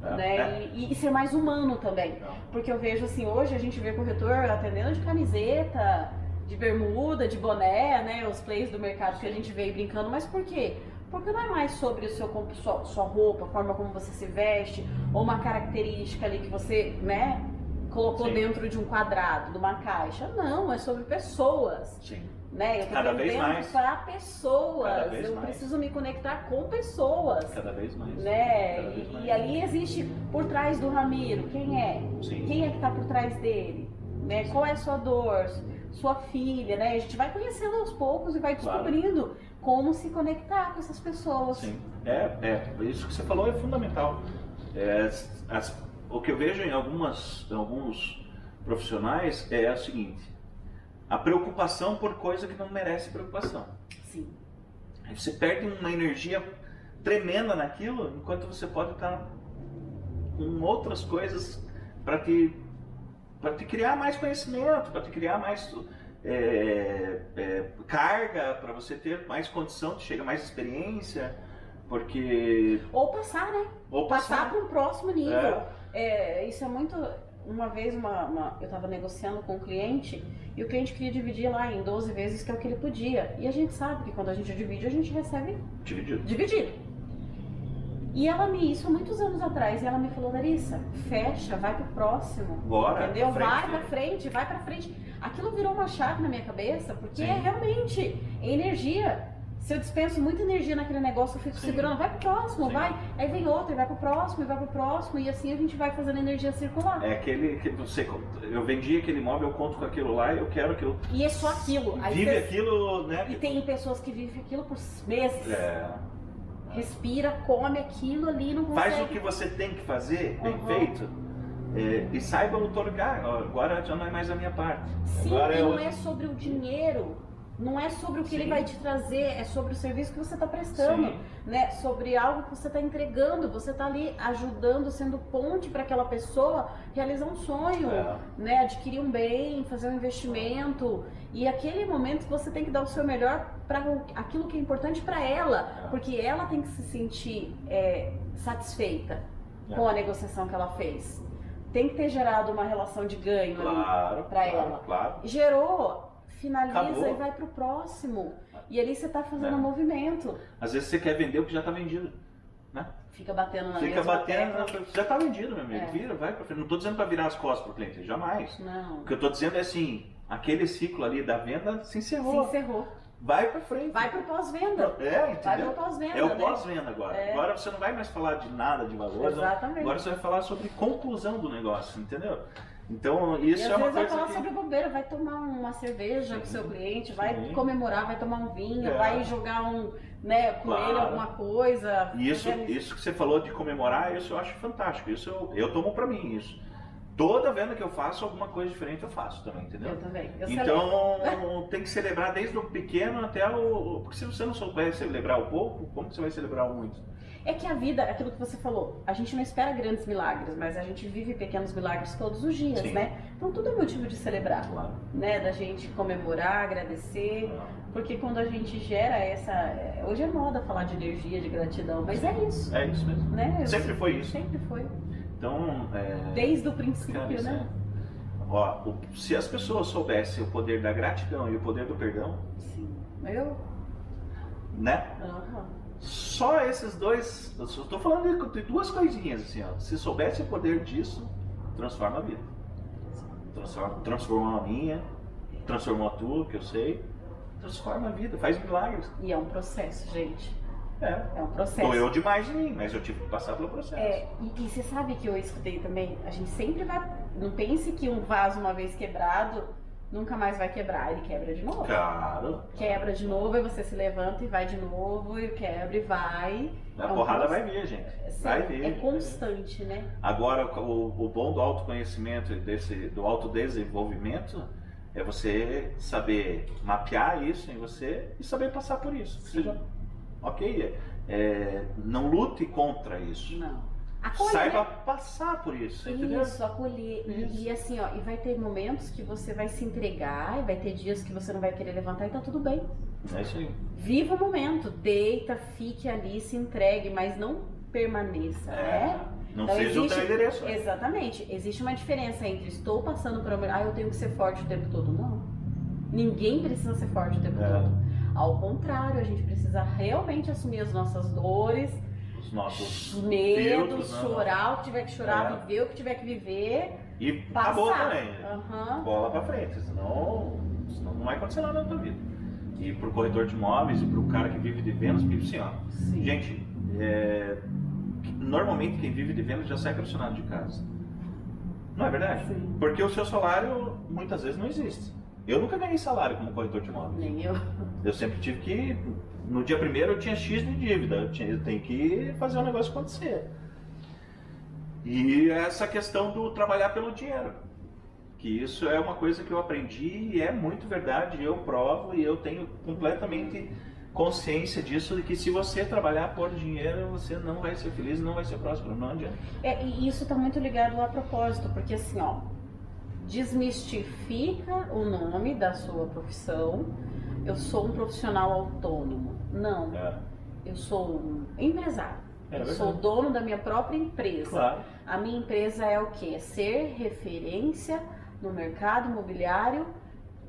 Né? E ser mais humano também. Porque eu vejo assim, hoje a gente vê corretor atendendo de camiseta, de bermuda, de boné, né? Os plays do mercado que a gente veio brincando, mas por quê? Porque não é mais sobre o sua roupa, a forma como você se veste, ou uma característica ali que você, né, colocou Sim. dentro de um quadrado, de uma caixa. Não, é sobre pessoas. Sim. Né? Eu tô Cada vez vendendo mais. para pessoas. Cada vez Eu mais. preciso me conectar com pessoas. Cada vez mais. Né? Cada vez mais. E ali existe por trás do Ramiro, quem é? Sim. Quem é que está por trás dele? Né? Qual é a sua dor? Sua filha, né? A gente vai conhecendo aos poucos e vai descobrindo como se conectar com essas pessoas. Sim, isso que você falou é fundamental. O que eu vejo em alguns profissionais é o seguinte: a preocupação por coisa que não merece preocupação. Sim. Aí você perde uma energia tremenda naquilo, enquanto você pode estar com outras coisas para te criar mais conhecimento, para te criar mais carga, para você ter mais condição de chegar, mais experiência, porque... Ou passar, né? Ou passar para um próximo nível. Isso é muito... Uma vez eu estava negociando com um cliente e o cliente queria dividir lá em 12 vezes, que é o que ele podia. E a gente sabe que quando a gente divide, a gente recebe dividido. E isso há muitos anos atrás, e ela me falou: Larissa, fecha, vai pro próximo. Bora, entendeu? vai pra frente. Aquilo virou uma chave na minha cabeça, porque Sim. é realmente energia. Se eu dispenso muita energia naquele negócio, eu fico Sim. segurando, vai pro próximo, Sim. vai. Aí vem outro, e vai pro próximo, e assim a gente vai fazendo energia circular. É aquele que eu vendi aquele imóvel, eu conto com aquilo lá, eu quero aquilo. E é só aquilo. Aí Vive aquilo, né? E tem pessoas que vivem aquilo por meses. É. Respira, come aquilo ali, não consegue. Faz o que você tem que fazer, bem Uhum. feito, e saiba otorgar. Agora já não é mais a minha parte. Sim, Agora e não é sobre o dinheiro, não é sobre o que Sim. ele vai te trazer, é sobre o serviço que você está prestando, Sim. né? Sobre algo que você está entregando, você está ali ajudando, sendo ponte para aquela pessoa realizar um sonho, né? Adquirir um bem, fazer um investimento. E aquele momento você tem que dar o seu melhor para aquilo que é importante para ela, porque ela tem que se sentir satisfeita com a negociação que ela fez. Tem que ter gerado uma relação de ganho para ela. Claro. Gerou, finaliza Acabou. e vai pro próximo. E ali você tá fazendo um movimento. Às vezes você quer vender o que já está vendido, né? Fica batendo na Fica mesma batendo, tecla. já está vendido, meu amigo. Vira, vai pra frente. Não estou dizendo para virar as costas para o cliente, jamais. Não. O que eu estou dizendo é assim, aquele ciclo ali da venda se encerrou. Se encerrou. Vai para frente. Vai pro pós-venda. Entendeu? Vai pro pós-venda. É o né? pós-venda agora. Agora você não vai mais falar de nada de valor. Exatamente. Agora você vai falar sobre conclusão do negócio, entendeu? Então, isso E às é uma vezes vai coisa falar que... sobre bobeira, vai tomar uma cerveja com o seu cliente, vai comemorar, vai tomar um vinho, É. vai jogar com ele alguma coisa. E isso que você falou de comemorar, isso eu acho fantástico. Isso eu tomo pra mim, isso. Toda venda que eu faço, alguma coisa diferente eu faço também, entendeu? Eu também. Então, tem que celebrar desde o pequeno até o... Porque se você não souber celebrar o pouco, como que você vai celebrar o muito? É que a vida, aquilo que você falou, a gente não espera grandes milagres, mas a gente vive pequenos milagres todos os dias, Sim. né? Então tudo é motivo de celebrar, Claro. né? Da gente comemorar, agradecer, porque quando a gente gera hoje é moda falar de energia, de gratidão, mas é isso. É isso mesmo. Né? Sempre foi isso. Sempre foi. Então, Desde o princípio, cara, isso né? Ó, se as pessoas soubessem o poder da gratidão e o poder do perdão, Sim. né? Aham. Só esses dois, eu estou falando de duas coisinhas assim, ó. Se soubesse o poder disso, transforma a vida. Transformou a minha, transformou a tua, que eu sei. Transforma a vida, faz milagres. E é um processo, gente. É um processo. Doeu demais em mim, mas eu tive que passar pelo processo. E você sabe que eu escutei também, a gente sempre vai... Não pense que um vaso uma vez quebrado, nunca mais vai quebrar, ele quebra de novo. Claro. Quebra de novo, e você se levanta e vai de novo, e quebra e vai. A porrada vai vir, gente. Vai vir. É constante, né? Agora, o bom do autoconhecimento, do autodesenvolvimento, é você saber mapear isso em você e saber passar por isso. Seja, não lute contra isso. Não. Acolher. Saiba passar por isso, entendeu? Isso, acolher. E assim, ó, e vai ter momentos que você vai se entregar, e vai ter dias que você não vai querer levantar e tá tudo bem. É isso aí. Viva o momento, deita, fique ali, se entregue, mas não permaneça, né? Não Então, seja o teu endereço. Né? Exatamente. Existe uma diferença entre estou passando por uma... eu tenho que ser forte o tempo todo. Não. Ninguém precisa ser forte o tempo todo. Ao contrário, a gente precisa realmente assumir as nossas dores, os nossos medo, filtros, chorar o que tiver que chorar, viver o que tiver que viver. E passar. acabou também. Uhum. Bola pra frente, senão não vai acontecer nada na tua vida. E pro corretor de imóveis e pro cara que vive de vendas, porque assim, ó, Sim. gente, normalmente quem vive de vendas já sai pressionado de casa. Não é verdade? Sim. Porque o seu salário muitas vezes não existe. Eu nunca ganhei salário como corretor de imóveis. Nem eu. Eu sempre tive que, no dia primeiro eu tinha X de dívida, eu tenho que fazer o negócio acontecer. E essa questão do trabalhar pelo dinheiro, que isso é uma coisa que eu aprendi e é muito verdade, eu provo e eu tenho completamente consciência disso, de que se você trabalhar por dinheiro, você não vai ser feliz, não vai ser próspero, não adianta. E isso está muito ligado a propósito, porque assim, ó, desmistifica o nome da sua profissão. Eu sou um profissional autônomo. Não, eu sou um empresário. Eu sou dono da minha própria empresa. Claro. A minha empresa é o quê? É ser referência no mercado imobiliário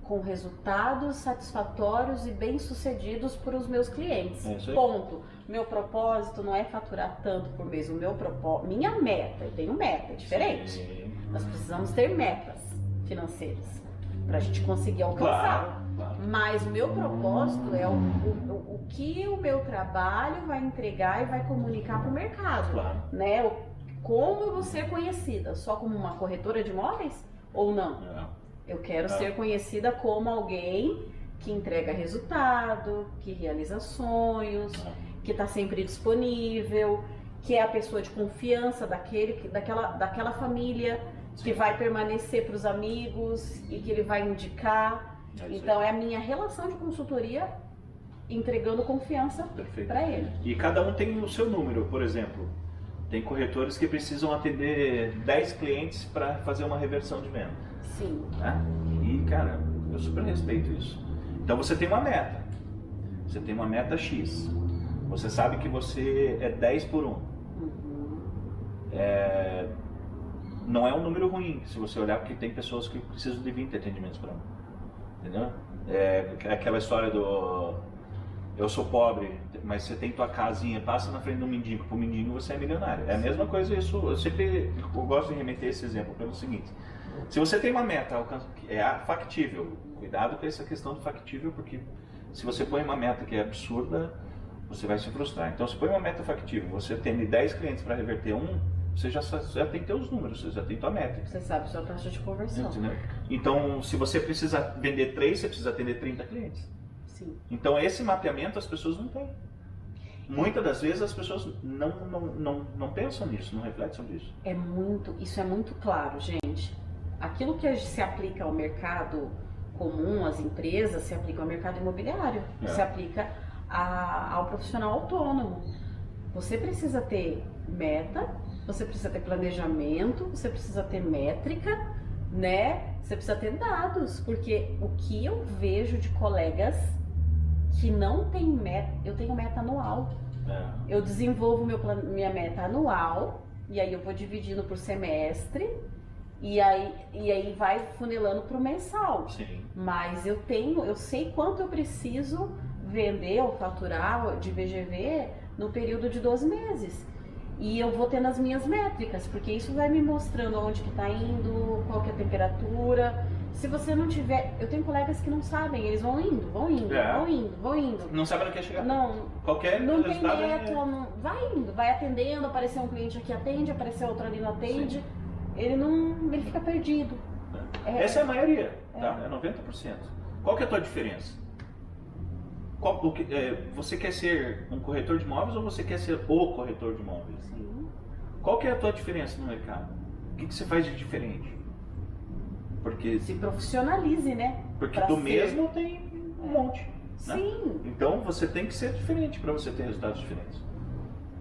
com resultados satisfatórios e bem-sucedidos para os meus clientes. Ponto. Meu propósito não é faturar tanto por mês. Minha meta, eu tenho meta, é diferente. Sim. Nós precisamos ter metas financeiras para a gente conseguir alcançar. Claro. Mas o meu propósito é o que o meu trabalho vai entregar e vai comunicar para o mercado. Claro. Né? Como eu vou ser conhecida? Só como uma corretora de imóveis ou não? Eu quero ser conhecida como alguém que entrega resultado, que realiza sonhos, que está sempre disponível, que é a pessoa de confiança daquela família, que vai permanecer para os amigos e que ele vai indicar. Então é a minha relação de consultoria entregando confiança para ele. E cada um tem o seu número, por exemplo. Tem corretores que precisam atender 10 clientes para fazer uma reversão de venda. Sim. E, cara, eu super respeito isso. Então você tem uma meta. Você tem uma meta X. Você sabe que você é 10 por 1. Não é um número ruim, se você olhar, porque tem pessoas que precisam de 20 atendimentos para 1. Entendeu? Aquela história do... Eu sou pobre, mas você tem tua casinha, passa na frente de um mendigo, pro mendigo você é milionário. É a mesma coisa isso, eu gosto de remeter esse exemplo pelo seguinte: se você tem uma meta factível, cuidado com essa questão do factível, porque se você põe uma meta que é absurda, você vai se frustrar. Então se põe uma meta factível, você tem 10 clientes para reverter um, você já tem teus números, você já tem tua meta. Você sabe sua taxa de conversão. Entendeu? Então se você precisa vender 3, você precisa atender 30 clientes. Sim. Então esse mapeamento as pessoas não têm. Muitas das vezes as pessoas não pensam nisso, não refletem sobre isso. Isso é muito claro, gente. Aquilo que se aplica ao mercado comum, às empresas, se aplica ao mercado imobiliário, se aplica ao profissional autônomo. Você precisa ter meta, você precisa ter planejamento, você precisa ter métrica, né? Você precisa ter dados, porque o que eu vejo de colegas que não tem meta, eu tenho meta anual. Eu desenvolvo minha meta anual e aí eu vou dividindo por semestre e aí vai funilando para o mensal. Sim. Mas eu sei quanto eu preciso vender ou faturar de VGV no período de 12 meses. E eu vou tendo as minhas métricas, porque isso vai me mostrando onde que está indo, qual que é a temperatura. Se você não tiver... Eu tenho colegas que não sabem, eles vão indo. Não sabem onde quer chegar. Não Qualquer tem resultado meta, vai indo, vai atendendo, aparecer um cliente aqui atende, aparecer outro ali não atende. Ele fica perdido. Essa é a maioria, tá? É 90%. Qual que é a tua diferença? Você quer ser um corretor de imóveis ou você quer ser o corretor de imóveis? Sim. Qual que é a tua diferença no mercado? O que você faz de diferente? Porque se profissionalize, né? Porque do mesmo tem um monte. Né? Sim. Então você tem que ser diferente para você ter resultados diferentes.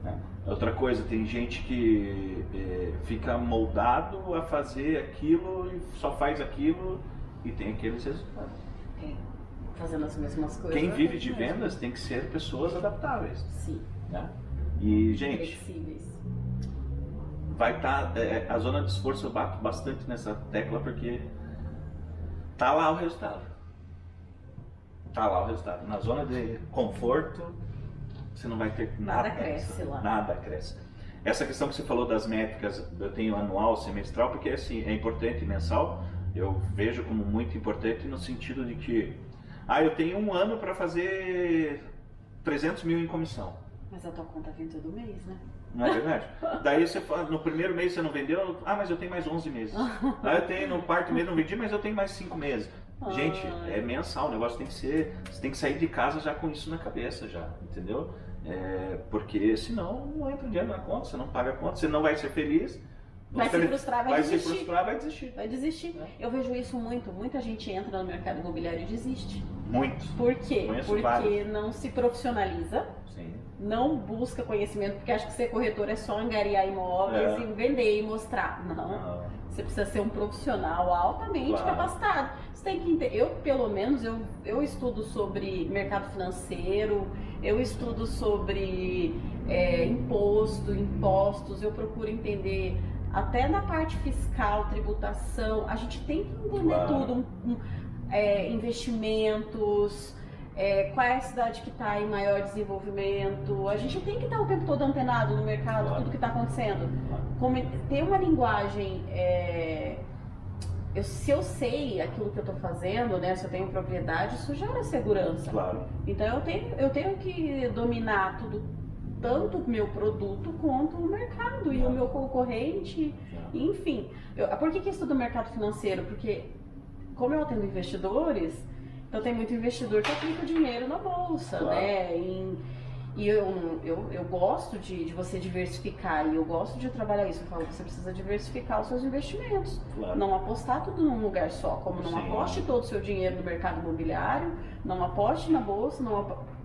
Né? Outra coisa, tem gente que fica moldado a fazer aquilo e só faz aquilo e tem aqueles resultados. Fazendo as mesmas coisas. Quem vive de vendas tem que ser pessoas adaptáveis. Sim. Né? E, gente, flexíveis. vai estar... a zona de esforço eu bato bastante nessa tecla porque tá lá o resultado. Tá lá o resultado. Na zona de conforto, você não vai ter Nada cresce lá. Nada cresce. Essa questão que você falou das métricas, eu tenho anual, semestral, porque assim, é importante mensal, eu vejo como muito importante no sentido de que, eu tenho um ano para fazer 300 mil em comissão. Mas a tua conta vem todo mês, né? Não é verdade? Daí você fala, no primeiro mês você não vendeu, mas eu tenho mais 11 meses. Eu tenho no quarto mês não vendi, mas eu tenho mais 5 meses. Gente, é mensal, o negócio tem que ser, você tem que sair de casa já com isso na cabeça já, entendeu? Porque senão não entra dinheiro na conta, você não paga a conta, você não vai ser feliz. Vai se frustrar, vai desistir. Se frustrar, vai desistir. Vai desistir. Eu vejo isso muito, muita gente entra no mercado imobiliário e desiste. Muito. Por quê? Porque vários. não se profissionaliza. Sim. Não busca conhecimento, porque acha que ser corretor é só angariar imóveis e vender e mostrar. Não. Você precisa ser um profissional altamente capacitado. Você tem que entender. Eu, pelo menos, eu estudo sobre mercado financeiro, eu estudo sobre impostos, eu procuro entender até na parte fiscal, tributação. A gente tem que entender tudo. Investimentos. Qual é a cidade que está em maior desenvolvimento? A gente tem que estar o tempo todo antenado no mercado, tudo que está acontecendo. Ter uma linguagem, se eu sei aquilo que eu estou fazendo, né, se eu tenho propriedade, isso gera segurança. Claro. Então eu tenho que dominar tudo, tanto o meu produto quanto o mercado e o meu concorrente, enfim. Por que eu estudo o mercado financeiro? Porque como eu atendo investidores, então tem muito investidor que aplica o dinheiro na bolsa, né? E eu gosto de você diversificar, e eu gosto de trabalhar isso. Eu falo que você precisa diversificar os seus investimentos. Não apostar tudo num lugar só, como não aposte todo o seu dinheiro no mercado imobiliário, não aposte na bolsa,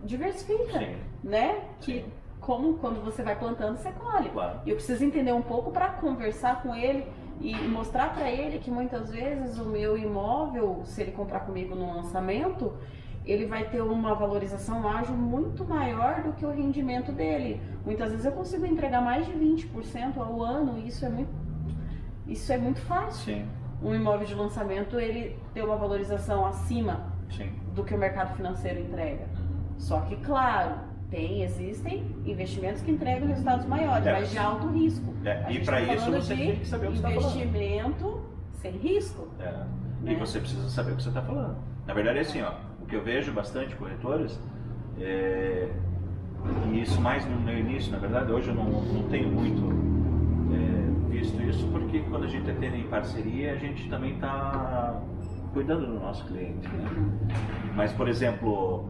diversifica, né? Que como quando você vai plantando, você colhe. E eu preciso entender um pouco para conversar com ele e mostrar para ele que muitas vezes o meu imóvel, se ele comprar comigo no lançamento, ele vai ter uma valorização ágil muito maior do que o rendimento dele. Muitas vezes eu consigo entregar mais de 20% ao ano, e isso é muito fácil. Sim. Um imóvel de lançamento, ele tem uma valorização acima do que o mercado financeiro entrega. Só que, claro, existem investimentos que entregam resultados maiores, mas de alto risco. E para isso você tem que saber o que você está falando. Investimento sem risco. Né? E você precisa saber o que você está falando. Na verdade é assim, o que eu vejo bastante corretores, e isso mais no meu início, na verdade, hoje eu não tenho muito visto isso, porque quando a gente atende em parceria, a gente também está cuidando do nosso cliente. Né? Mas, por exemplo,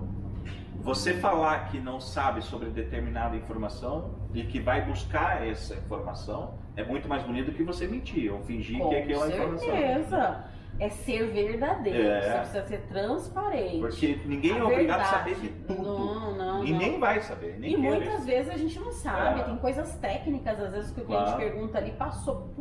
você falar que não sabe sobre determinada informação e que vai buscar essa informação é muito mais bonito do que você mentir ou fingir que é aquela informação. Com certeza. É ser verdadeiro, você precisa ser transparente. Porque ninguém é obrigado a saber de tudo. Não. Nem vai saber. Nem muitas vezes a gente não sabe, tem coisas técnicas, às vezes que o cliente pergunta ali, passou,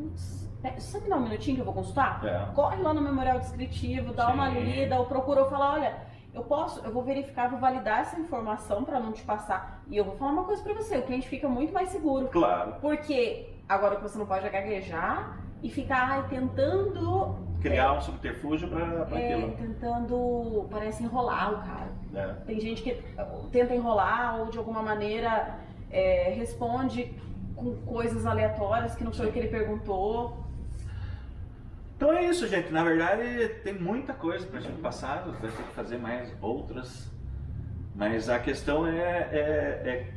você me dá um minutinho que eu vou consultar? Corre lá no memorial descritivo, dá uma lida, ou procura, ou fala, olha, eu vou verificar, vou validar essa informação para não te passar. E eu vou falar uma coisa para você, o cliente fica muito mais seguro. Claro. Porque agora que você não pode gaguejar e ficar tentando criar um subterfúgio para aquilo. Tentando, parece enrolar o cara. Tem gente que tenta enrolar ou de alguma maneira responde com coisas aleatórias que não foi o que ele perguntou. Então é isso, gente. Na verdade, tem muita coisa pra gente passar, vai ter que fazer mais outras. Mas a questão é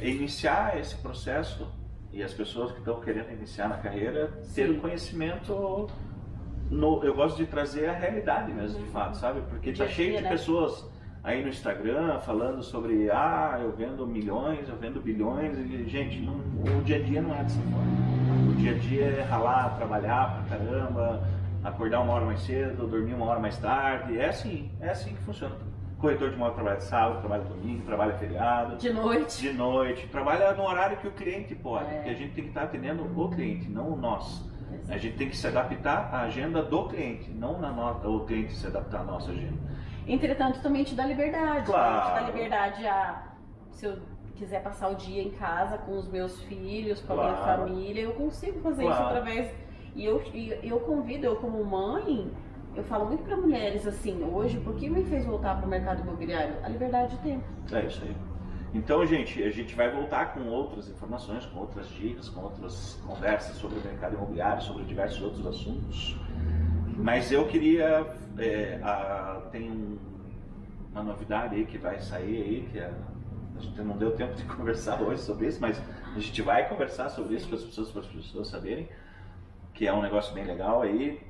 iniciar esse processo, e as pessoas que estão querendo iniciar na carreira ter o conhecimento. Eu gosto de trazer a realidade mesmo, de fato, sabe? Porque tá cheio de pessoas aí no Instagram falando sobre eu vendo milhões, eu vendo bilhões, e gente, o dia a dia não é dessa forma. O dia a dia é ralar, trabalhar pra caramba, acordar 1 hora mais cedo, dormir 1 hora mais tarde. É assim que funciona. Corretor de imóvel trabalha de sábado, trabalha domingo, trabalha feriado. De noite. Trabalha no horário que o cliente pode, porque a gente tem que estar atendendo o cliente, não nós. A gente tem que se adaptar à agenda do cliente, não o cliente se adaptar à nossa agenda. Entretanto, também te dá liberdade. Claro. Te dá liberdade se eu quiser passar o dia em casa com os meus filhos, com a minha família, eu consigo fazer isso através. E eu convido, eu como mãe, eu falo muito para mulheres assim, hoje, por que me fez voltar para o mercado imobiliário? A liberdade de tempo. É isso aí. Então, gente, a gente vai voltar com outras informações, com outras dicas, com outras conversas sobre o mercado imobiliário, sobre diversos outros assuntos. Mas eu queria, tem uma novidade aí que vai sair aí, que a gente não deu tempo de conversar hoje sobre isso, mas a gente vai conversar sobre isso para as pessoas saberem, que é um negócio bem legal aí.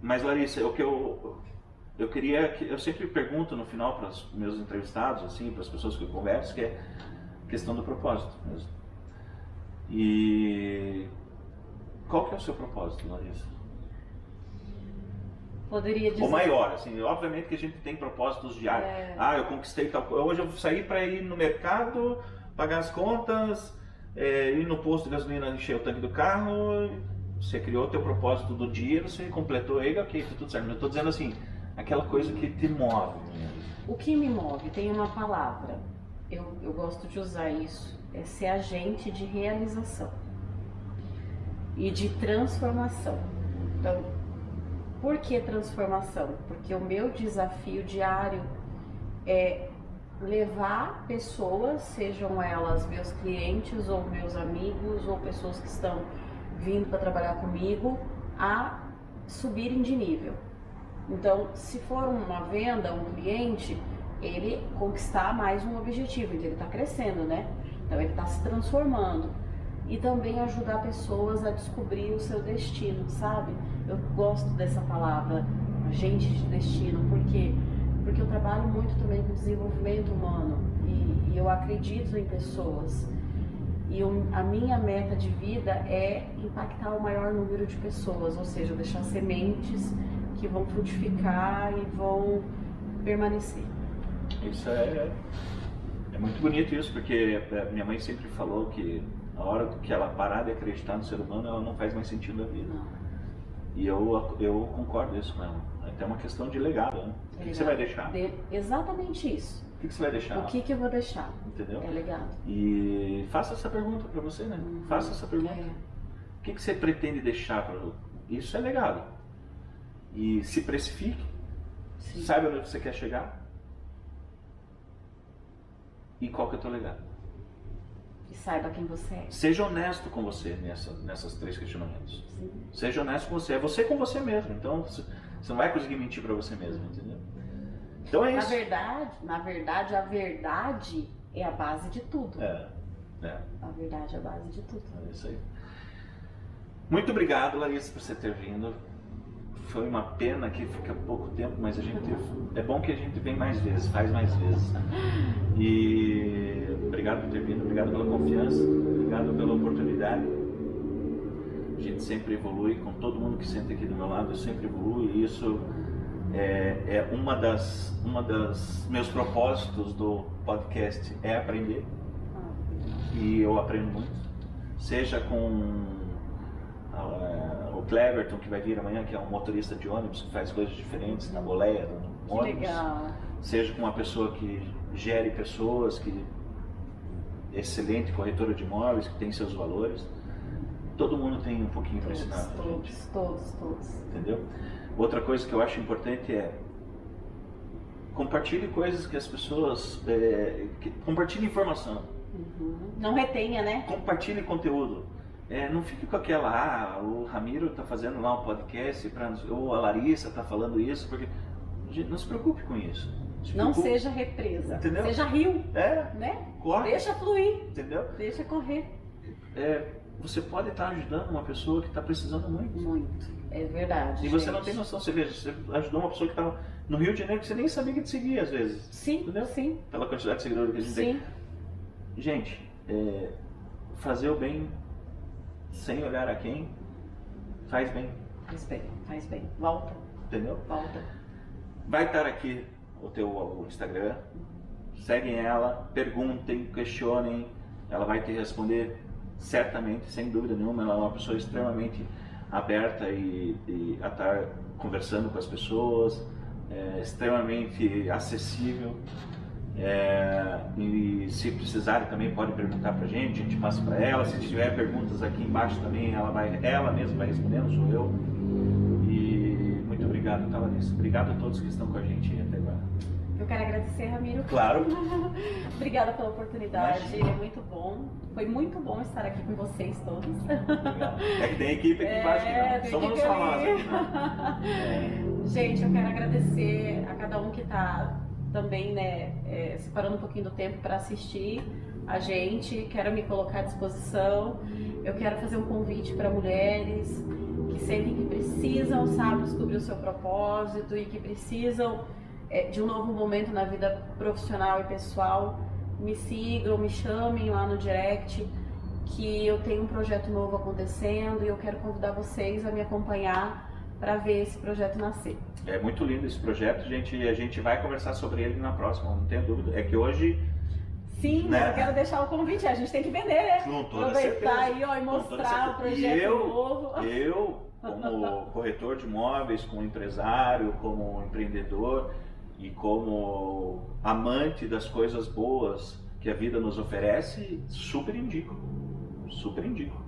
Mas Larissa, o que eu queria, eu sempre pergunto no final para os meus entrevistados, assim, para as pessoas que eu converso, que é questão do propósito mesmo. E qual que é o seu propósito, Larissa? Poderia dizer... O maior, assim, obviamente que a gente tem propósitos diários. Eu conquistei tal coisa, hoje eu saí para ir no mercado, pagar as contas, ir no posto de gasolina, encher o tanque do carro. Você criou o teu propósito do dia, você completou ele, ok, tá tudo certo. Mas eu estou dizendo assim, aquela coisa que te move. O que me move tem uma palavra, eu gosto de usar isso, é ser agente de realização e de transformação. Então, por que transformação? Porque o meu desafio diário é levar pessoas, sejam elas meus clientes ou meus amigos ou pessoas que estão vindo para trabalhar comigo, a subirem de nível. Então, se for uma venda, um cliente, ele conquistar mais um objetivo, então ele está crescendo, né? Então ele está se transformando. E também ajudar pessoas a descobrir o seu destino, sabe? Eu gosto dessa palavra, agente de destino, porque eu trabalho muito também com desenvolvimento humano e eu acredito em pessoas. E a minha meta de vida é impactar o maior número de pessoas, ou seja, deixar sementes que vão frutificar e vão permanecer. Isso é muito bonito isso, porque minha mãe sempre falou que a hora que ela parar de acreditar no ser humano, ela não faz mais sentido na vida. Não. E eu concordo isso com ela. É até uma questão de legado, né? O que você vai deixar? Exatamente isso. O que você vai deixar? O que eu vou deixar? Entendeu? É legado. E faça essa pergunta para você, né? Faça essa pergunta. O que você pretende deixar para isso? É legado. E se precifique. Sim. Saiba onde você quer chegar. E qual que é o teu legado? E saiba quem você é. Seja honesto com você nessas três questionamentos. Sim. Seja honesto com você. É você com você mesmo. Então, você não vai conseguir mentir para você mesmo, entendeu? Então é isso. Na verdade, a verdade é a base de tudo. A verdade é a base de tudo. É isso aí. Muito obrigado, Larissa, por você ter vindo. Foi uma pena que fica pouco tempo, mas é bom que a gente vem mais vezes, faz mais vezes. E obrigado por ter vindo, obrigado pela confiança, obrigado pela oportunidade. A gente sempre evolui, com todo mundo que senta aqui do meu lado, eu sempre evoluo, e isso é uma das meus propósitos do podcast, é aprender. E eu aprendo muito, seja com o Cleverton, que vai vir amanhã, que é um motorista de ônibus que faz coisas diferentes na boleia do ônibus. Legal. Seja com uma pessoa que gere pessoas, que é excelente corretora de imóveis, que tem seus valores. Todo mundo tem um pouquinho para ensinar pra gente. Todos. Entendeu? Outra coisa que eu acho importante é compartilhe coisas que as pessoas... compartilhe informação. Não retenha, né? Compartilhe conteúdo. Não fique com aquela, o Ramiro está fazendo lá um podcast, ou a Larissa está falando isso, porque não se preocupe com isso. Não seja represa, entendeu? Seja rio, né? Corre. Deixa fluir, entendeu? Deixa correr. Você pode estar ajudando uma pessoa que está precisando muito. Muito, é verdade. E você não tem noção, você ajudou uma pessoa que estava no Rio de Janeiro que você nem sabia que te seguia às vezes. Sim, entendeu? Sim. Pela quantidade de seguidores que a gente tem. Gente, fazer o bem sem olhar a quem, faz bem. Faz bem. Volta. Entendeu? Volta. Vai estar aqui o Instagram. Seguem ela, perguntem, questionem. Ela vai te responder certamente, sem dúvida nenhuma. Ela é uma pessoa extremamente aberta e a estar conversando com as pessoas, extremamente acessível. E se precisarem também pode perguntar pra gente, a gente passa para ela. Se tiver perguntas aqui embaixo também, ela mesma vai respondendo, sou eu. E muito obrigado, tá, Larissa? Obrigado a todos que estão com a gente até agora. Eu quero agradecer, Ramiro. Claro. Obrigada pela oportunidade, Imagina. é muito bom. Foi muito bom estar aqui com vocês todos. Legal. É que tem equipe aqui embaixo que não. Somos famosos aqui, né? Gente, eu quero agradecer a cada um que está também, né, separando um pouquinho do tempo para assistir a gente. Quero me colocar à disposição. Eu quero fazer um convite para mulheres que sentem que precisam, sabe, descobrir o seu propósito e que precisam de um novo momento na vida profissional e pessoal. Me sigam, me chamem lá no direct, que eu tenho um projeto novo acontecendo e eu quero convidar vocês a me acompanhar para ver esse projeto nascer. É muito lindo esse projeto, gente, e a gente vai conversar sobre ele na próxima, não tenho dúvida. É que hoje... Sim, né? Eu quero deixar o convite, a gente tem que vender, né? Com toda aproveitar certeza. aí, ó, e mostrar o projeto novo. Eu, como corretor de imóveis, como empresário, como empreendedor e como amante das coisas boas que a vida nos oferece, super indico. Super indico.